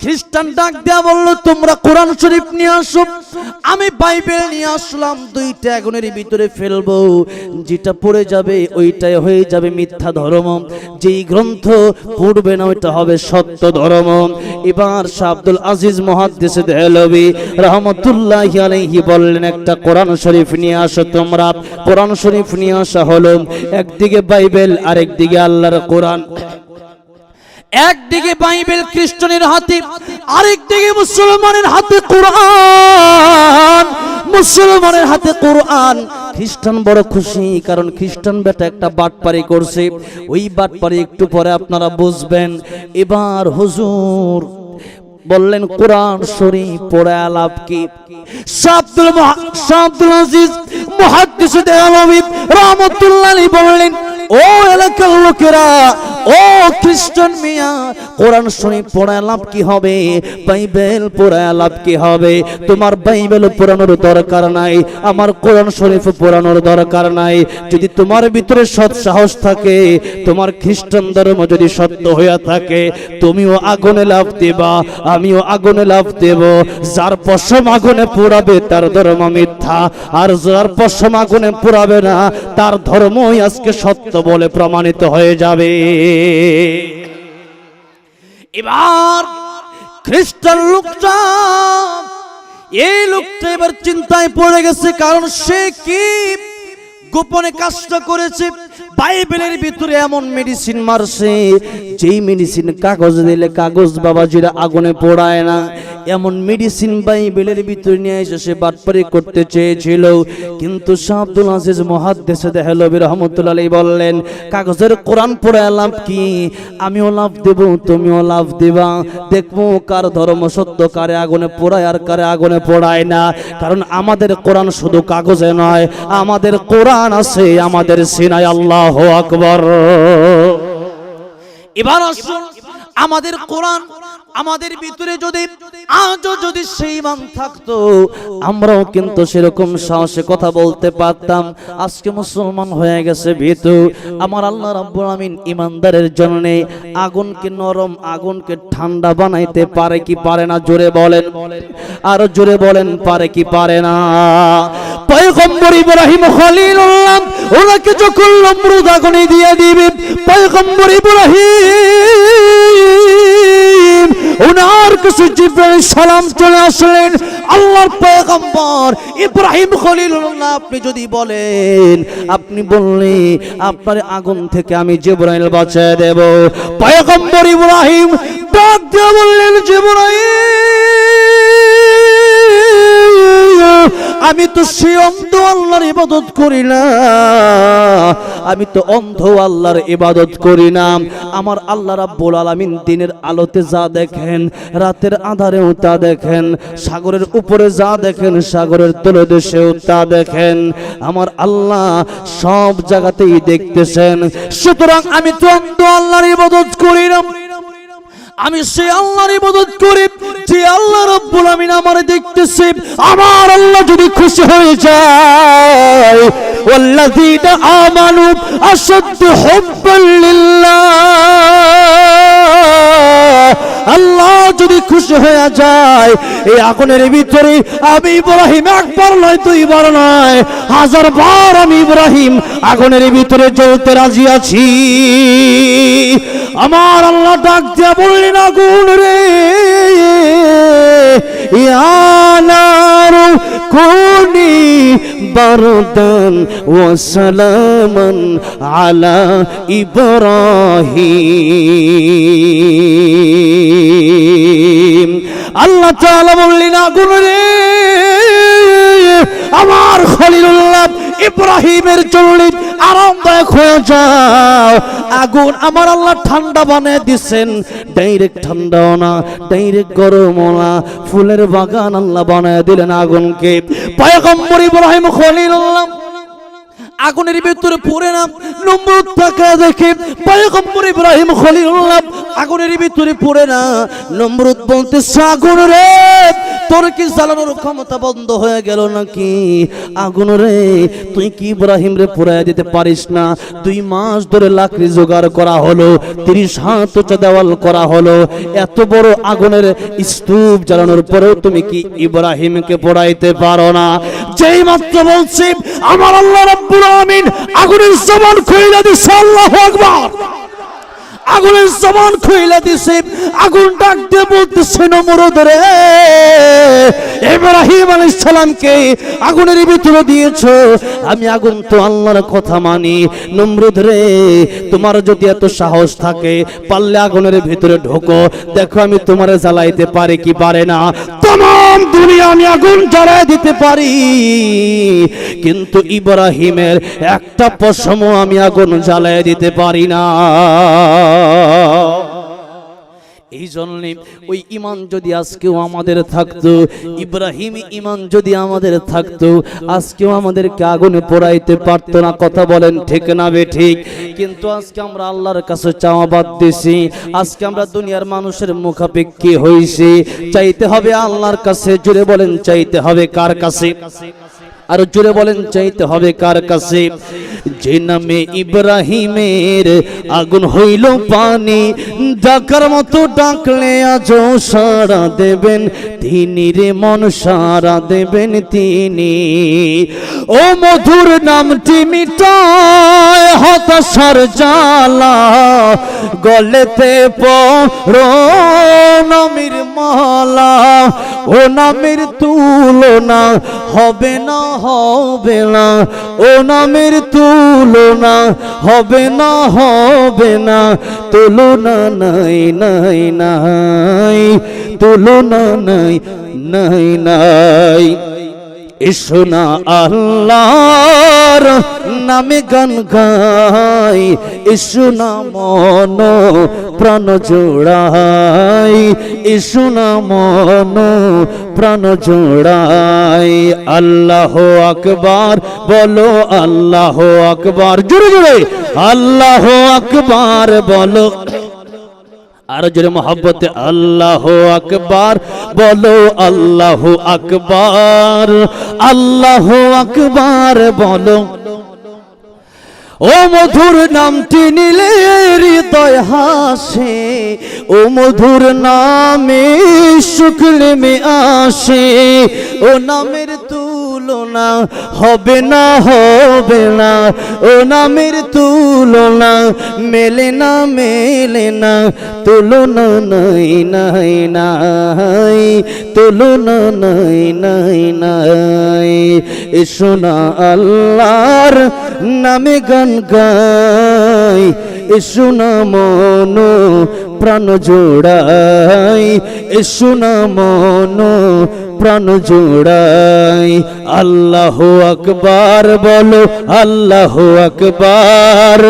খ্রিস্টান ডাক দেয়া বলল, তোমরা কোরআন শরীফ নিয়ে আসো, আমি বাইবেল নিয়ে আসলাম, দুইটা আগুনের ভিতরে ফেলবো, যেটা পড়ে যাবে ওইটাই হয়ে যাবে মিথ্যা ধর্ম, যেই গ্রন্থ পড়বে না ওইটা হবে সত্য ধর্ম। এবার শাহ আব্দুল আজিজ মুহাদ্দিস দেহলভী রাহমাতুল্লাহি আলাইহি বললেন, একটা কোরআন শরীফ নিয়ে আসো তোমরা। কোরআন শরীফ নিয়ে আসা হলো, একদিকে বাইবেল আর একদিকে আল্লাহর কোরআন। একদিকে বাইবেল খ্রিস্টানের হাতে, আরেকদিকে মুসলমানের হাতে কোরআন। মুসলমানের হাতে কোরআন। খ্রিস্টান বড় খুশি, কারণ খ্রিস্টান বেটা একটা বাটপারি করছে। ওই বাটপারি একটু পরে আপনারা বুঝবেন। এবার হুজুর বললেন, কোরআন শরীফ পড়ে আলাপ কি? শাহ আব্দুল আজিজ মুহাদ্দিস দেহলভী রাহমাতুল্লাহি বললেন, ও এলাকার লোকেরা, ও খ্রিস্টান মিয়া, কোরআন শরীফ পড়ায় লাভ কি হবে? বাইবেল পড়ায় লাভ কি হবে? তোমার বাইবেল পড়ানোর দরকার নাই, আমার কোরআন শরীফ পড়ানোর দরকার নাই। যদি তোমার ভিতরে সৎ সাহস থাকে, তোমার খ্রিস্টান ধর্ম যদি সত্য হইয়া থাকে, তুমিও আগুনে লাভ দেবা, আমিও আগুনে লাভ দেব। যার পশম আগুনে পোড়াবে তার ধর্ম মিথ্যা, আর যার পশম আগুনে পোড়াবে না তার ধর্মই আজকে সত্য বলে প্রমাণিত হয়ে যাবে। এবার খ্রিস্টান লোকটা, এই লোকটা এবার চিন্তায় পড়ে গেছে, কারণ সে কি গোপনে কাজটা করেছে। বাইবেলের ভিতরে এমন মেডিসিন মারছে, যেই মেডিসিন কাগজ দিলে কাগজ বাবাজিরা আগুনে পোড়ায় না, এমন মেডিসিন বাইবেলের ভিতরে নিয়ে এসে সে বাটপারি করতে চেয়েছিল। কিন্তু শাহ আব্দুল আজিজ মুহাদ্দিস দেহলভী রহমাতুল্লাহ আলাইহি বললেন, কাগজের কোরআন পড়ে লাভ কি? আমিও লাভ দেব, তুমিও লাভ দিবা, দেখবো কার ধর্ম সত্য, কারে আগুনে পোড়ায় আর কারে আগুনে পোড়ায় না। কারণ আমাদের কোরআন শুধু কাগজে নয়, আমাদের কোরআন আছে আমাদের সিনায়। আল্লাহু আকবার। এবার আসুন, আমাদের কোরআন আমাদের ভিতরে যদি আজও যদি সেই ইমান থাকতো, আমরাও কিন্তু সেরকম সাহসে কথা বলতে পারতাম। আজকে মুসলমান হয়ে গেছে ভীতু। আমার আল্লাহ রাব্বুল আমিন ইমানদারের জন্য আগুনকে নরম, আগুনকে ঠান্ডা বানাইতে পারে কি পারে না? জোরে বলেন, আরো জোরে বলেন, পারে কি পারে না? পয়গম্বর ইব্রাহিম খলিলুল্লাহ ওনাকে যখন নমরুদ আগুনে দিয়ে দিবে, পয়গম্বর ইব্রাহিম ওনার কাছে জিবরাইল সালাম চলে আসলেন। আল্লাহর পয়গম্বর ইব্রাহিম খলিলুল্লাহ, আপনি যদি বলেন, আপনি বললে আপনার আগুন থেকে আমি জিবরাইল বাঁচিয়ে দেব। পয়গম্বর ইব্রাহিম ডাক দিয়ে বললেন, জিবরাইল, আমি তো সে অন্ধ আল্লাহর ইবাদত করি না, আমি তো অন্ধ আল্লাহর ইবাদত করি না। আমার আল্লাহ রাব্বুল আলামিন দিনের আলোতে যা দেখেন, রাতের আধারেও তা দেখেন, সাগরের উপরে যা দেখেন, সাগরের তলদেশেও তা দেখেন। আমার আল্লাহ সব জায়গাতেই দেখতেছেন। সুতরাং আমি তো অন্ধ আল্লাহর ইবাদত করি না, আমি সে আল্লাহর ইবাদত করি যে আল্লাহ রাব্বুল আমিন আমারে দেখতেছে। আমার আল্লাহ যদি খুশি হয়ে যায়, ওয়াল্লাযীনা আমানু আশাদ্দু হুব্বান লিল্লাহ, আল্লাহ যদি খুশি হয়ে যায়, এই আগুনের ভিতরে আমি ইব্রাহিম একবার নয়, দুইবার নয়, 1000 বার আমি ইব্রাহিম আগুনের ভিতরে জ্বলতে রাজি আছি। আমার আল্লাহ ডাক দিয়া বললেন, আগুন রে, ইয়া নারু কুনি বারদান ওয়া সালামান আলা ইব্রাহিম। আল্লাহ তাআলা বললেন, আগুন রে, আমার খলিলুল্লাহ ইব্রাহিমের জন্য আরামদায়ক হয়ে যাও। আগুন আমার আল্লাহ ঠান্ডা বানিয়ে দিচ্ছেন, ডাইরেক্ট ঠান্ডাও না, ডাইরেক্ট গরমও না, ফুলের বাগান আল্লাহ বানিয়ে দিলেন আগুনকে। পয়গম্বর ইব্রাহিম খলিলুল্লাহ আগুনের ভিতরে পড়ে না, নমরুদ তাকে দেখে পয়গম্বর ইব্রাহিম খলিলুল্লাহ আগুনের ভিতরে পড়ে না। নমরুদ বলতেছে, আগুন রে, তোর কি জ্বালানোর ক্ষমতা বন্ধ হয়ে গেল নাকি? আগুন রে, তুই কি ইব্রাহিম রে পুড়াইয়া দিতে পারিস না? 2 মাস ধরে লাকড়ি জোগাড় করা হলো, 30 হাত উঁচা দেওয়াল করা হলো, এত বড় আগুনের স্তূপ জ্বালানোর পরেও তুমি কি ইব্রাহিমকে পোড়াইতে পারো না? যেই মাত্র বলছি, আমার আল্লাহ রাব্বুল আমিন আগুনের জবান খুইলা দিছে। আল্লাহু আকবার। আগুনের জবান খুইলা দিছে। আগুন ডাক দিয়ে বলতেছে, নমরুদ রে, ইব্রাহিম আলাইহিস সালামকে আগুনের ভিতরে দিয়েছো, আমি আগুন তো আল্লাহর কথা মানি। নমরুদ রে, তোমার যদি এত সাহস থাকে, পারলে আগুনের ভিতরে ঢোকো, দেখো আমি তোমারে জ্বালাইতে পারি কি পারে না। तमाम दुनिया আমি আগুন জ্বালায় দিতে পারি, কিন্তু ইব্রাহিমের একটা পশমও আমি আগুন জ্বালায় দিতে পারি না। এই জন্য ওই ইমান যদি আজকেও আমাদের থাকতো, ইব্রাহিম ইমান যদি আমাদের থাকতো, আজকেও আমাদেরকে আগুনে পোড়াইতে পারতো না। কথা বলেন ঠিক না বেঠিক? কিন্তু আজকে আমরা আল্লাহর কাছে চাওয়া বাদ দিছি। আজকে আমরা দুনিয়ার মানুষের মুখাপেক্ষী হইছি। চাইতে হবে আল্লাহর কাছে। জোরে বলেন চাইতে হবে কার কাছে? আর জোরে বলেন চাইতে হবে কার কাছে? যে নামে ইব্রাহিমের আগুন হইল পানি, ডাকার মতো ডাকলে আজও সাড়া দেবেন তিনি রে, মন সাড়া দেবেন তিনি। ও মধুর নামটি মিটায় হতাশার জ্বালা, গলেতে পড়ো নামের মালা। ও নামের তুলনা হবে না, হবে না। ও নামের তুলনা হবে না, হবে না। তুলনা নাই, নাই, নাই। তুলনা নাই, নাই, নাই। এসো না আল্লাহর নামে গান গাই, এসো না মন প্রাণ জোড়াই, এসো না মন প্রাণ জোড়াই। আল্লাহ আকবার বলো, আল্লাহ আকবার। জোরে জোরে আল্লাহ আকবার বলো। আর জোরে মোহাব্বতে আল্লাহ আকবার বলো, আল্লাহ আকবার, আল্লাহ আকবার বলো। ও মধুর নামটি নিলে হৃদয় হাসে, ও মধুর নামে সুখ নেমে আসে। ও নামের তুলনা হবে না, হবে না। ও নামের তুলনা মেলে না, মেলে না। তুলনা নাই, নাই, নাই। তুলনা নাই, নাই, নাই। এসো না আল্লাহর নামে গান গাই, এসো না মন প্রাণ জোড়াই, এসো না মন প্রাণ জোড়াই। আল্লাহ আকবার বলো, আল্লাহ আকবার,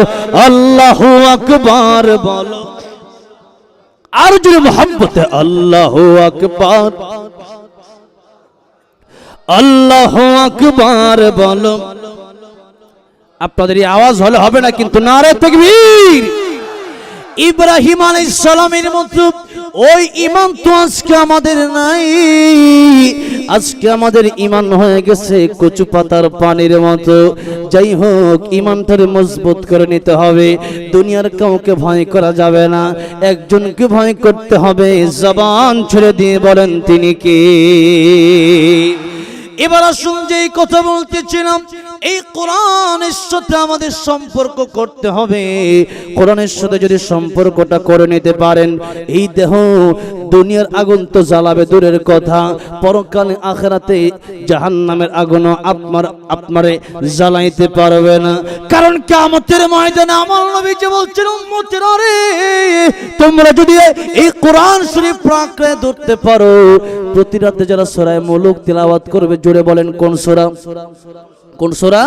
আল্লাহ আকবার বলো। আর যদি মোহাম্মতে আল্লাহ আকবার, আল্লাহ আকবার বলো। আপনাদের এই আওয়াজ হলে হবে না, কিন্তু নারে তাকবীর। ইব্রাহিম আলাইহিস সালামের মতো ওই ঈমান তো আজকে আমাদের নাই। আজকে আমাদের ঈমান হয়ে গেছে কচু পাতার পানির মতো। যাই হোক, ঈমানটারে মজবুত করে নিতে হবে। দুনিয়ার কাউকে ভয় করা যাবে না, একজনকে ভয় করতে হবে। জবান ছেড়ে দিয়ে বলেন তিনি কে? এবার আসুন যে এই কথা বলতেছিলাম, এই কোরআনের সাথে আমাদের সম্পর্ক করতে হবে। কোরআনের সাথে যদি সম্পর্কটা করে নিতে পারেন, এই দেহ দুনিয়ার আগুন তো জ্বালাবে দূরের কথা, পরকালে আখিরাতে জাহান্নামের আগুনও আপনারে জ্বালাইতে পারবে না। কারণ কিয়ামতের ময়দানে আমার নবী যে বলছেন, উম্মতেরা রে, তোমরা যদি এই কোরআন শরীফ পাকড়ে ধরতে পারো, প্রতি রাতে যারা সূরা মুলুক তিলাওয়াত করবে, জোরে বলেন কোন সূরা? কোন সূরা?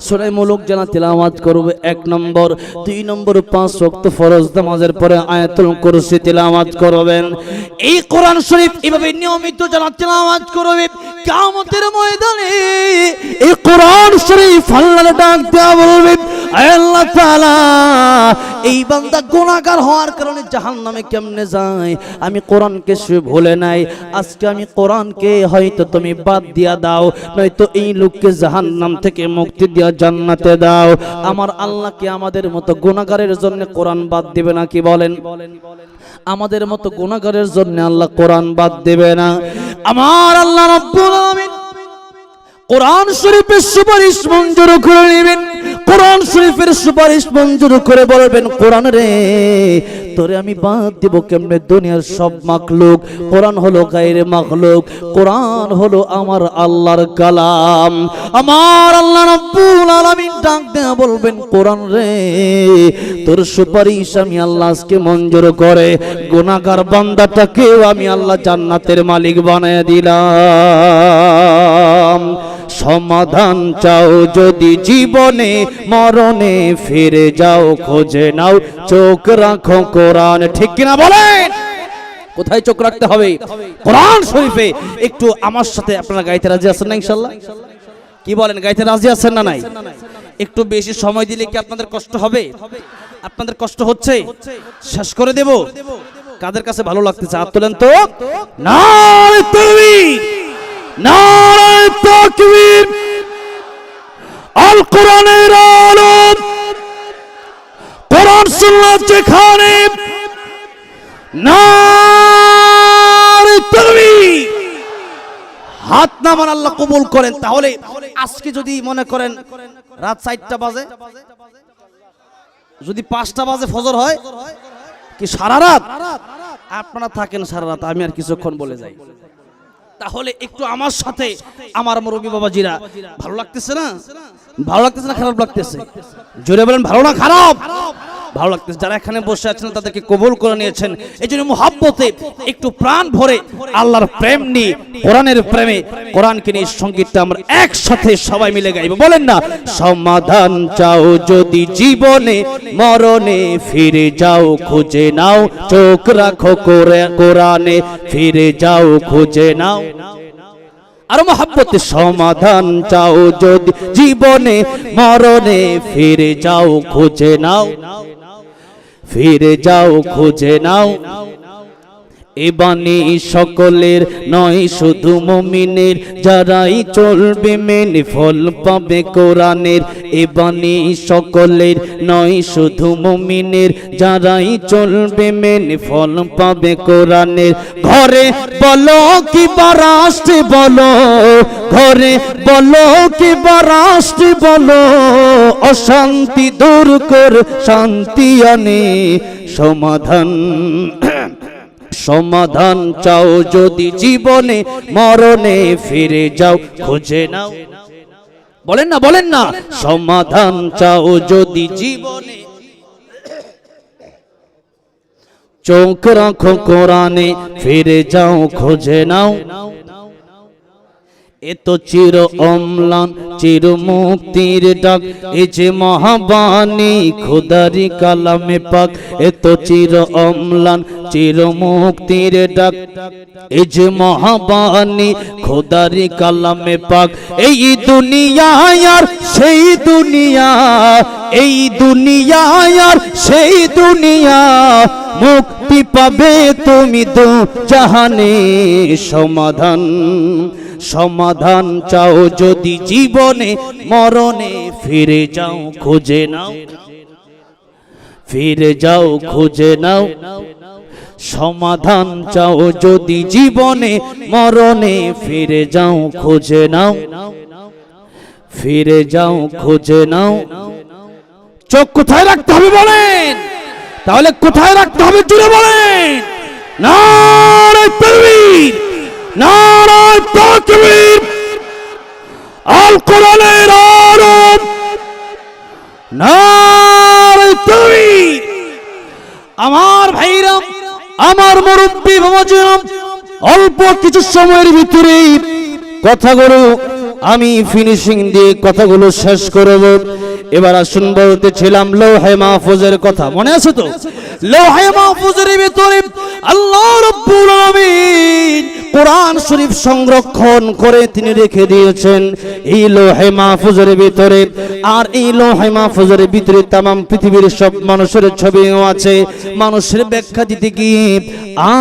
সূরা মুলুক যারা তিলাওয়াত করবে, 1 নম্বর, 2 নম্বর 5 ওয়াক্ত ফরজ নামাজের পরে আয়াতুল কুরসি তিলাওয়াত করবেন। এই কোরআন শরীফ এভাবে নিয়মিত যারা তিলাওয়াত করবে, কিয়ামতের ময়দানে এই কোরআন শরীফ আল্লাহর ডাক দেয়া বলবে, আল্লাহ তাআলা এই বান্দা গুনাহগার হওয়ার কারণে জাহান্নামে কেমনে যায়, আমি কোরআনকে সে ভুলে নাই। আজকে আমি কোরআনকে হয়তো তুমি বাদ দিয়া দাও, নয়তো এই লোককে জাহান্নাম থেকে মুক্তি দিয়া জান্নাতে দাও। আমার আল্লাহ কি আমাদের মতো গুনাহগারের জন্য কোরআন বাদ দিবে না? কি বলেন? আমাদের মতো গুনাহগারের জন্য আল্লাহ কোরআন বাদ দিবে না। আমার আল্লাহ রাব্বুল আলামিন কোরআন শরীফের সুপারিশ মঞ্জুর করে নেবেন। কোরআন শরীফের সুপারিশ মঞ্জুর করে বলবেন, কোরআন রে তোরে আমি বাদ দেব কেমনে? দুনিয়ার সব মাখলুক, কোরআন হলো গায়রে মাখলুক, কোরআন হলো আমার আল্লাহর কালাম। আমার আল্লাহ রাব্বুল আলামিন ডাক দেয়া বলবেন, কোরআন রে তোর সুপারিশ আমি আল্লাহ আজকে মঞ্জুর করে গুনাহগার বান্দাটাকেও আমি আল্লাহ জান্নাতের মালিক বানায় দিলাম। সমাধান চাও যদি জীবনে, মরণে ফিরে যাও, খোঁজে নাও চোখ রাখো কোরআন। ঠিক কিনা বলেন? কোথায় চোখ রাখতে হবে? কোরআন শরীফে। একটু আমার সাথে আপনারা গাইতে রাজি আছেন না ইনশাআল্লাহ? কি বলেন, গাইতে রাজি আছেন না নাই? একটু বেশি সময় দিলে কি আপনাদের কষ্ট হবে? আপনাদের কষ্ট হচ্ছে? শেষ করে দেব। কাদের কাছে ভালো লাগতেছে হাত তোলেন তো। নারে তাকবীর, নারে তাকবীর। আল কোরআনের আলো, কোরআন সুন্নাত যেখানে, নারে তাকবীর। হাত নামান, আল্লাহ কবুল করেন। তাহলে আজকে যদি মনে করেন রাত 4টা বাজে, যদি 5টা বাজে ফজর হয়, কি সারা রাত আপনারা থাকেন? সারা রাত। আমি আর কিছুক্ষণ বলে যাই। তাহলে একটু আমার সাথে আমার মুরব্বী বাবাজিরা, ভালো লাগতেছে না? ভালো লাগতেছে না খারাপ লাগতেছে? জোরে বলেন, ভালো না খারাপ? ভালো লাগতেছে। যারা এখানে বসে আছেন তাদেরকে কবুল করে নিয়েছেন, এই জন্য মুহাব্বতে একটু প্রাণ ভরে আল্লাহর প্রেম নিয়ে, কোরআনের প্রেমে, কোরআনকে নিয়ে সঙ্গীতটা আমরা একসাথে সবাই মিলে গাইব। বলেন না, সমাধান চাও যদি জীবনে, মরণে ফিরে যাও খুঁজে নাও, চোখ রাখো কোরআনে, ফিরে যাও খুঁজে নাও। আর মহব্বতে সমাধান চাও যদি জীবনে, মরণে ফিরে যাও খুঁজে নাও, ফিরে যাও খুঁজে নাও। এ বাণী সকলের নয় শুধু মুমিনের, যারাই চলবে মেনে ফল পাবে কোরআনের। এ বাণী সকলের নয় শুধু মুমিনের, যারাই চলবে মেনে ফল পাবে কোরআনের। ঘরে বলো কি বা রাষ্ট্রে বলো, ঘরে বলো কি বা রাষ্ট্রে বলো, অশান্তি দূর কর শান্তি আনে। সমাধান সমাধান চাও যদি জীবনে, মরণে ফিরে যাও খুঁজে নাও। বলেন না, বলেন না, সমাধান চাও যদি জীবনে, চোখ রাখো কোরআনে, ফিরে যাও খুঁজে নাও। এ তো চির অম্লান চির মুক্তির ডাক, এ যে মহাবাণী খোদারি কালামে পাক। এ তো চির অম্লান চির মুক্তির ডাক, এ যে মহাবাণী খোদারি কালামে পাক। এই দুনিয়া আর সেই দুনিয়া, এই দুনিয়া আর সেই দুনিয়া, মুক্তি পাবে তুমি দু জাহানে। সমাধান সমাধান চাও যদি জীবনে, মরণে ফিরে যাও খুঁজে নাও, ফিরে যাও খুঁজে নাও। সমাধান চাও যদি জীবনে, মরণে ফিরে যাও খুঁজে নাও, ফিরে যাও খুঁজে নাও। চোখ কোথায় রাখতে হবে বলেন? তাহলে কোথায় রাখতে হবে জুড়ে বলেন। নারে তাকবীর, নারে তাকবীর। আল কোরআনের আলো, নারে তাকবীর। আমার ভাইরা, আমার মুরব্বী বাবাজিরা, অল্প কিছু সময়ের ভিতরেই কথাগুলো আমি ফিনিশিং দিয়ে কথাগুলো শেষ করব। এবার আসুন, বলতেছিলাম লৌহে মাহফুজের কথা, মনে আছে তো? লৌহে মাহফুজের ভিতরে আল্লাহ রাব্বুল আলামিন কোরআন শরীফ সংরক্ষণ করে তিনি রেখে দিয়েছেন এই লৌহে মাহফুজের ভিতরে। আর এই লৌহে মাহফুজের ভিতরে তামাম পৃথিবীর সব মানুষের ছবিও আছে। মানুষের ব্যাখ্যা দিতে গিয়ে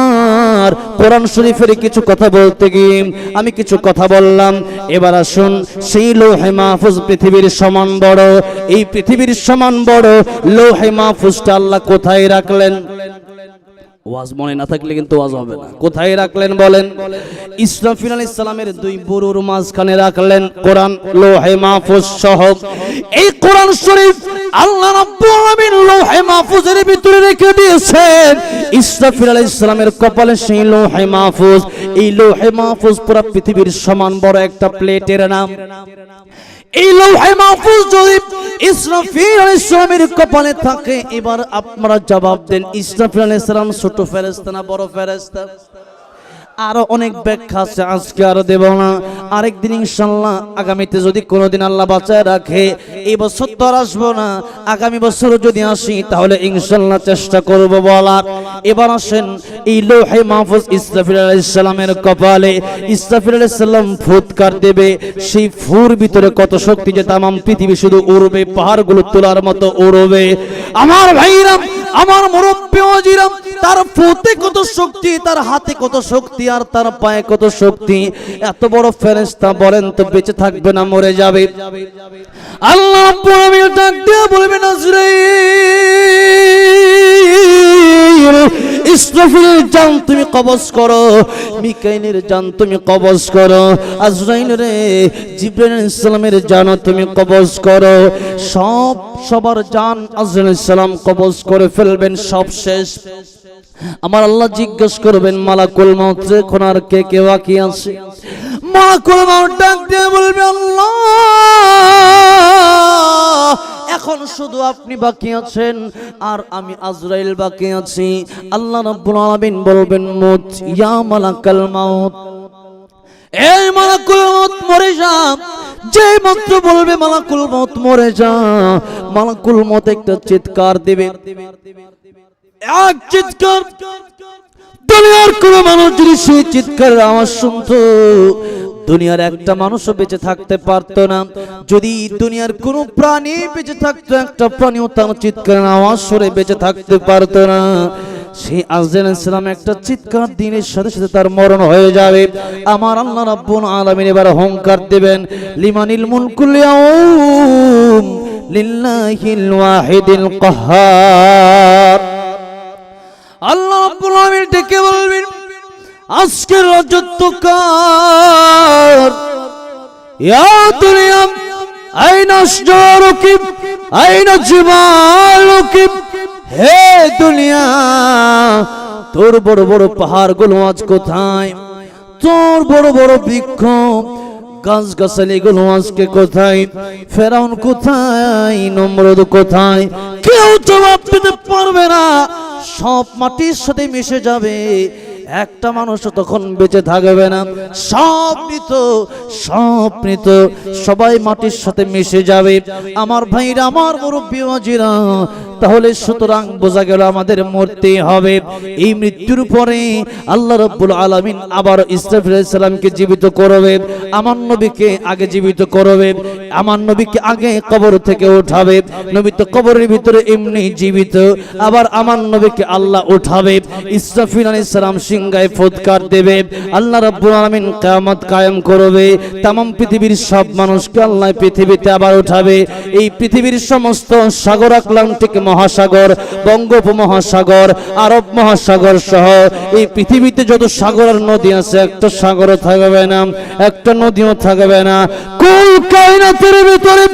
আর কোরআন শরীফের কিছু কথা বলতে গিয়ে আমি কিছু কথা বললাম। এবার আসুন, সেই লৌহে মাহফুজ পৃথিবীর সমান বড়, এই পৃথিবীর সমান বড় লৌহে মাহফুজটা আল্লাহ কোথায় রাখলেন? ওয়াজ মনে না থাকলে কিন্তু ওয়াজ হবে না। কোথায় রাখলেন বলেন? ইসরাফিল আলাইহিস সালামের দুই বুরুর মাঝখানে রাখলেন কোরআন লৌহে মাহফুজ সহ। এই কোরআন শরীফ আল্লাহ রাব্বুল আলামিন লৌহে মাহফুজের ভিতরে রেখে দিয়েছেন। ইসরাফিল আলাইহিস সালামের কপালে সেই লৌহে মাহফুজ। এই লৌহে মাহফুজ পুরো পৃথিবীর সমান বড় একটা প্লেটের নাম। এই লৌহে মাহফুজ যদি ইসরাফিল আলাইহিস সালামের কপালে থাকে, এবার আপনারা জবাব দেন, ইসরাফিল আলাইহিস সালাম ছোট ফেরেশতা না বড় ফেরেশতা? আরো অনেক ব্যাখ্যা আছে, আজকে আর দেব না, আরেকদিন ইনশাআল্লাহ। আগামীতে যদি কোনোদিন আল্লাহ বাঁচায় রাখে, এই বছর তো আর আসবো না, আগামী বছর যদি আসি তাহলে ইনশাআল্লাহ চেষ্টা করব বলার। এবার আসেন, এই লৌহে মাহফুজ ইসরাফিল আলাইহিস সালামের কপালে ইসরাফিল আলাইহিস সালাম ফুৎকার দেবে, সেই ফুর ভিতরে কত শক্তি যে তামাম পৃথিবী শুধু উড়বে, পাহাড়গুলো তোলার মতো উড়বে। আমার ভাইরা, আমার মুরব্বি ওয়াজিরাম, তার ফুতে কত শক্তি, তার হাতে কত শক্তি, আর তার পায়ে কত শক্তি। এত বড় ফেরেশতা বলেন তো বেঁচে থাকবে না মরে যাবে? আল্লাহ রাব্বুল আলামিন ডাক দিয়ে বলবেন, আজরাইল, ইসরাফিলের জান তুমি কবজ করো, মিকাইলের জান তুমি কবজ করো, আজরাইল রে, জিবরাইল আলাইহিস সালামের জান তুমি কবজ করো। সবার জান আজরাইল আলাইহিস সালাম কবজ করে ফেলবেন, সব শেষ। আমার আল্লাহ জিজ্ঞেস করবেন, মালাকুল মউত এখন আর কে কে বাকি আছে? মালাকুল মউত ডাক দিয়ে বলবে, আল্লাহ এখন শুধু আপনি বাকি আছেন, আর আমি আজরাইল বাকি আছি। আল্লাহ রাব্বুল আলামিন বলবেন, মউত, ইয়া মালাকুল মউত, এই মালাকুল মউত মরে যা। যে মাত্র বলবে মালাকুল মউত মরে যা, মালাকুল মউত একটা চিৎকার দিবে, এক চিৎকার। দুনিয়ার কোন মানুষ যদি সেই চিৎকারের আওয়াজ শুনতো, দুনিয়ার একটা মানুষও বেঁচে থাকতে পারতো না। যদি দুনিয়ার কোন প্রাণী বেঁচে থাকতো, একটা প্রাণীও তার চিৎকারের আওয়াজ শুনে বেঁচে থাকতে পারতো না। সেই আজরাইল আলাইহিস সালাম একটা চিৎকার দিনের সাথে সাথে তার মরণ হয়ে যাবে। আমার আল্লাহ রাব্বুল আলামিন এবার হুঙ্কার দেবেন, লিমানিল মুলকুল ইয়াউম লিল্লাহিল ওয়াহিদিল কাহ্হার। আল্লাহ রাব্বুল আলামিন ডেকে বলবেন, আজকের রাজত্ব কার? ইয়া দুনিয়া আইনা আশজারুকি আইনা জিবালুকি, হে দুনিয়া তোর বড় বড় পাহাড়গুলো আজ কোথায়? তোর বড় বড় বৃক্ষ গাছ গাছালিগুলো আজকে কোথায়? ফেরাউন কোথায়? নমরুদ কোথায়? কেউ জবাব দিতে পারবে না, সব মাটির সাথে মিশে যাবে, একটা মানুষ তখন বেঁচে থাকবে না। সব মৃত, সবাই মাটির সাথে মিশে যাবে। আমার ভাইরা, আমার মুরব্বি ওয়াজিরা, তাহলে সুতরাং বোঝা গেল আমাদের মরতেই হবে। এই মৃত্যুর পরে আল্লাহ রাব্বুল আলামিন আবার ইসরাফিল আলাইহিস সালামকে জীবিত করবে, আমার নবীকে আগে জীবিত করবে, আমার নবীকে আগে কবর থেকে উঠাবে। নবী তো কবরের ভিতরে এমনি জীবিত, আবার আমার নবীকে আল্লাহ উঠাবে। ইসরাফিল আলাইহিস সালাম সিংহায় ফুৎকার দেবে, আল্লাহ রাব্বুল আলামিন কিয়ামত কায়েম করবে। तमाम পৃথিবীর সব মানুষকে আল্লাহ পৃথিবীতে আবার উঠাবে। এই পৃথিবীর সমস্ত সাগর, আটলান্টিক মহাসাগর, বঙ্গোপমহাসাগর, আরব মহাসাগর সহ এই পৃথিবীতে যত সাগর আর নদী আছে, একটা সাগরও থাকবে না, একটা নদীও থাকবে না। কুল কায়নাতের ভিতরে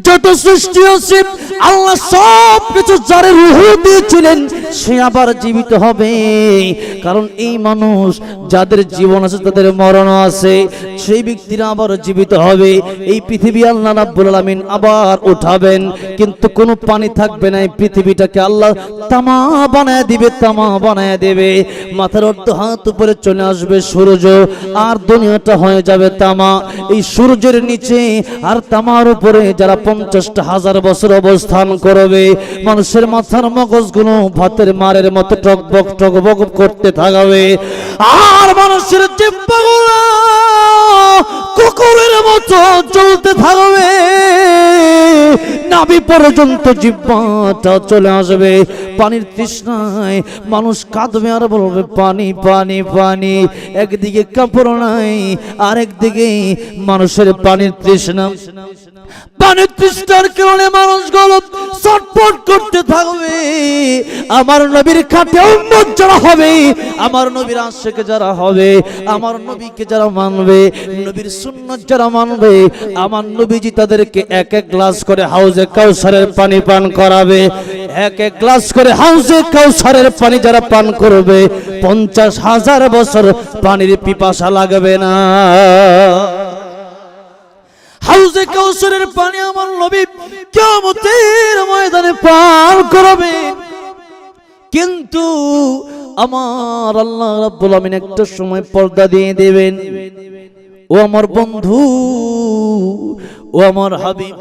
যত সৃষ্টি আছে আল্লাহ সব কিছু যারে রূহ দিয়েছিলেন সে আবার জীবিত হবে। কারণ এই মানুষ যাদের জীবন আছে তাদের মরণ আছে, সেই ব্যক্তিরা আবার জীবিত হবে। এই পৃথিবী আল্লাহ রাব্বুল আলামিন আবার উঠাবেন, কিন্তু কোনো পানি থাকবে না। এই পৃথিবীটাকে আল্লাহ তামা বানায় দিবে, তামা বানায় দেবে। মাথার অর্ধ হাত উপরে চলে আসবে সূর্য, আর দুনিয়াটা হয়ে যাবে তামা। এই সূর্যের নিচে আর তামার উপরে যারা 50,000 বছর অবস্থান করবে, মানুষের মাথার মগজগুলো ভাতের মারের মতো টকবক টকবক করতে থাকবে, আর মানুষের জিহ্বাগুলো কুকুরের মতো চলতে থাকবে। নাভি পর্যন্ত জিহ্বাটা চলে আসবে। পানির তৃষ্ণায় মানুষ কাঁদবে আর বলবে পানি পানি পানি। একদিকে কাপড় নাই, আরেকদিকে মানুষের পানির তৃষ্ণা। পানির তৃষ্ণার কারণে মানুষগুলো ছটফট করতে থাকবে। আমার নবীর খাঁটি উম্মত যারা হবে, আমার নবীর আশিক যারা হবে, আমার নবীকে যারা মানবে, নবীর সুন্নাত যারা মানবে, আমার নবীজি তাদেরকে এক এক গ্লাস করে হাউজে কাউসারের পানি পান করাবে। এক এক গ্লাস করে হাউজে কাউসারের পানি যারা পান করবে 50,000 বছর পানির পিপাসা লাগবে না। হাউজে কাউসারের পানি আমার নবী কিয়ামতের ময়দানে পান করবে। কিন্তু আমার আল্লাহ রাব্বুল আমিন একটা সময় পর্দা দিয়ে দেবেন। ও আমার বন্ধু, ও আমার হাবিব,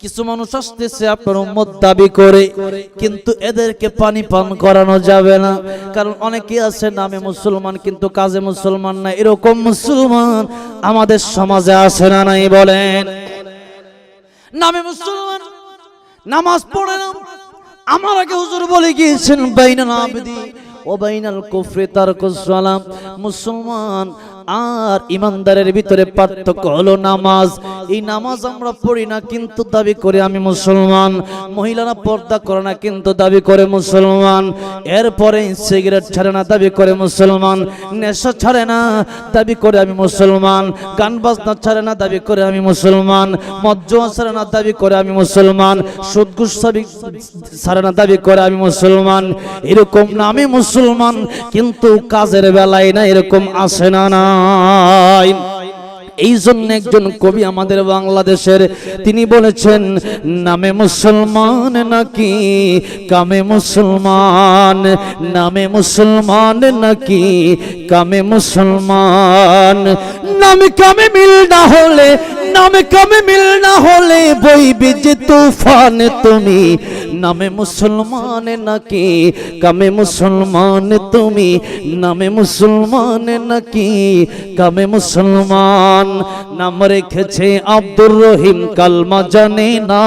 কিছু মানুষ আসতেছে আপনার উম্মত দাবি করে, কিন্তু এদেরকে পানি পান করানো যাবে না। কারণ অনেকে আছে নামে মুসলমান কিন্তু কাজে মুসলমান না। এরকম মুসলমান আমাদের সমাজে আছে না নাই বলেন? নামে মুসলমান, নামাজ পড়ে না। আমার আগে হুজুর বলে গিয়েছেন বাইনাল আবদি ও বাইনাল কুফরি তারকুস সালাম। মুসলমান আর ইমানদারের ভিতরে পার্থক্য হলো নামাজ। এই নামাজ আমরা পড়ি না কিন্তু দাবি করে আমি মুসলমান। মহিলারা পর্দা করে না কিন্তু দাবি করে মুসলমান। এরপরে সিগারেট ছাড়ে না দাবি করে মুসলমান। নেশা ছাড়ে না দাবি করে আমি মুসলমান। গান বাজনা ছাড়ে না দাবি করে আমি মুসলমান। মদ জুয়া ছাড়ে না দাবি করে আমি মুসলমান। সুদ ঘুষ ছাড়ে না দাবি করে আমি মুসলমান। এরকম নামে মুসলমান কিন্তু কাজের বেলায় না, এরকম আসে না না। এই জন্য একজন কবি আমাদের বাংলাদেশের, তিনি বলেছেন নামে মুসলমান নাকি কামে মুসলমান, নামে মুসলমান নাকি কামে মুসলমান। নামে কামে মিল না হলে, নামে কামে মিল না হলে বইবে যে তুফান তুমি। নামে মুসলমান নাকি কামে মুসলমান তুমি, নামে মুসলমান নাকি কামে মুসলমান। নাম রেখেছে আব্দুর রহিম, কালমা জানে না।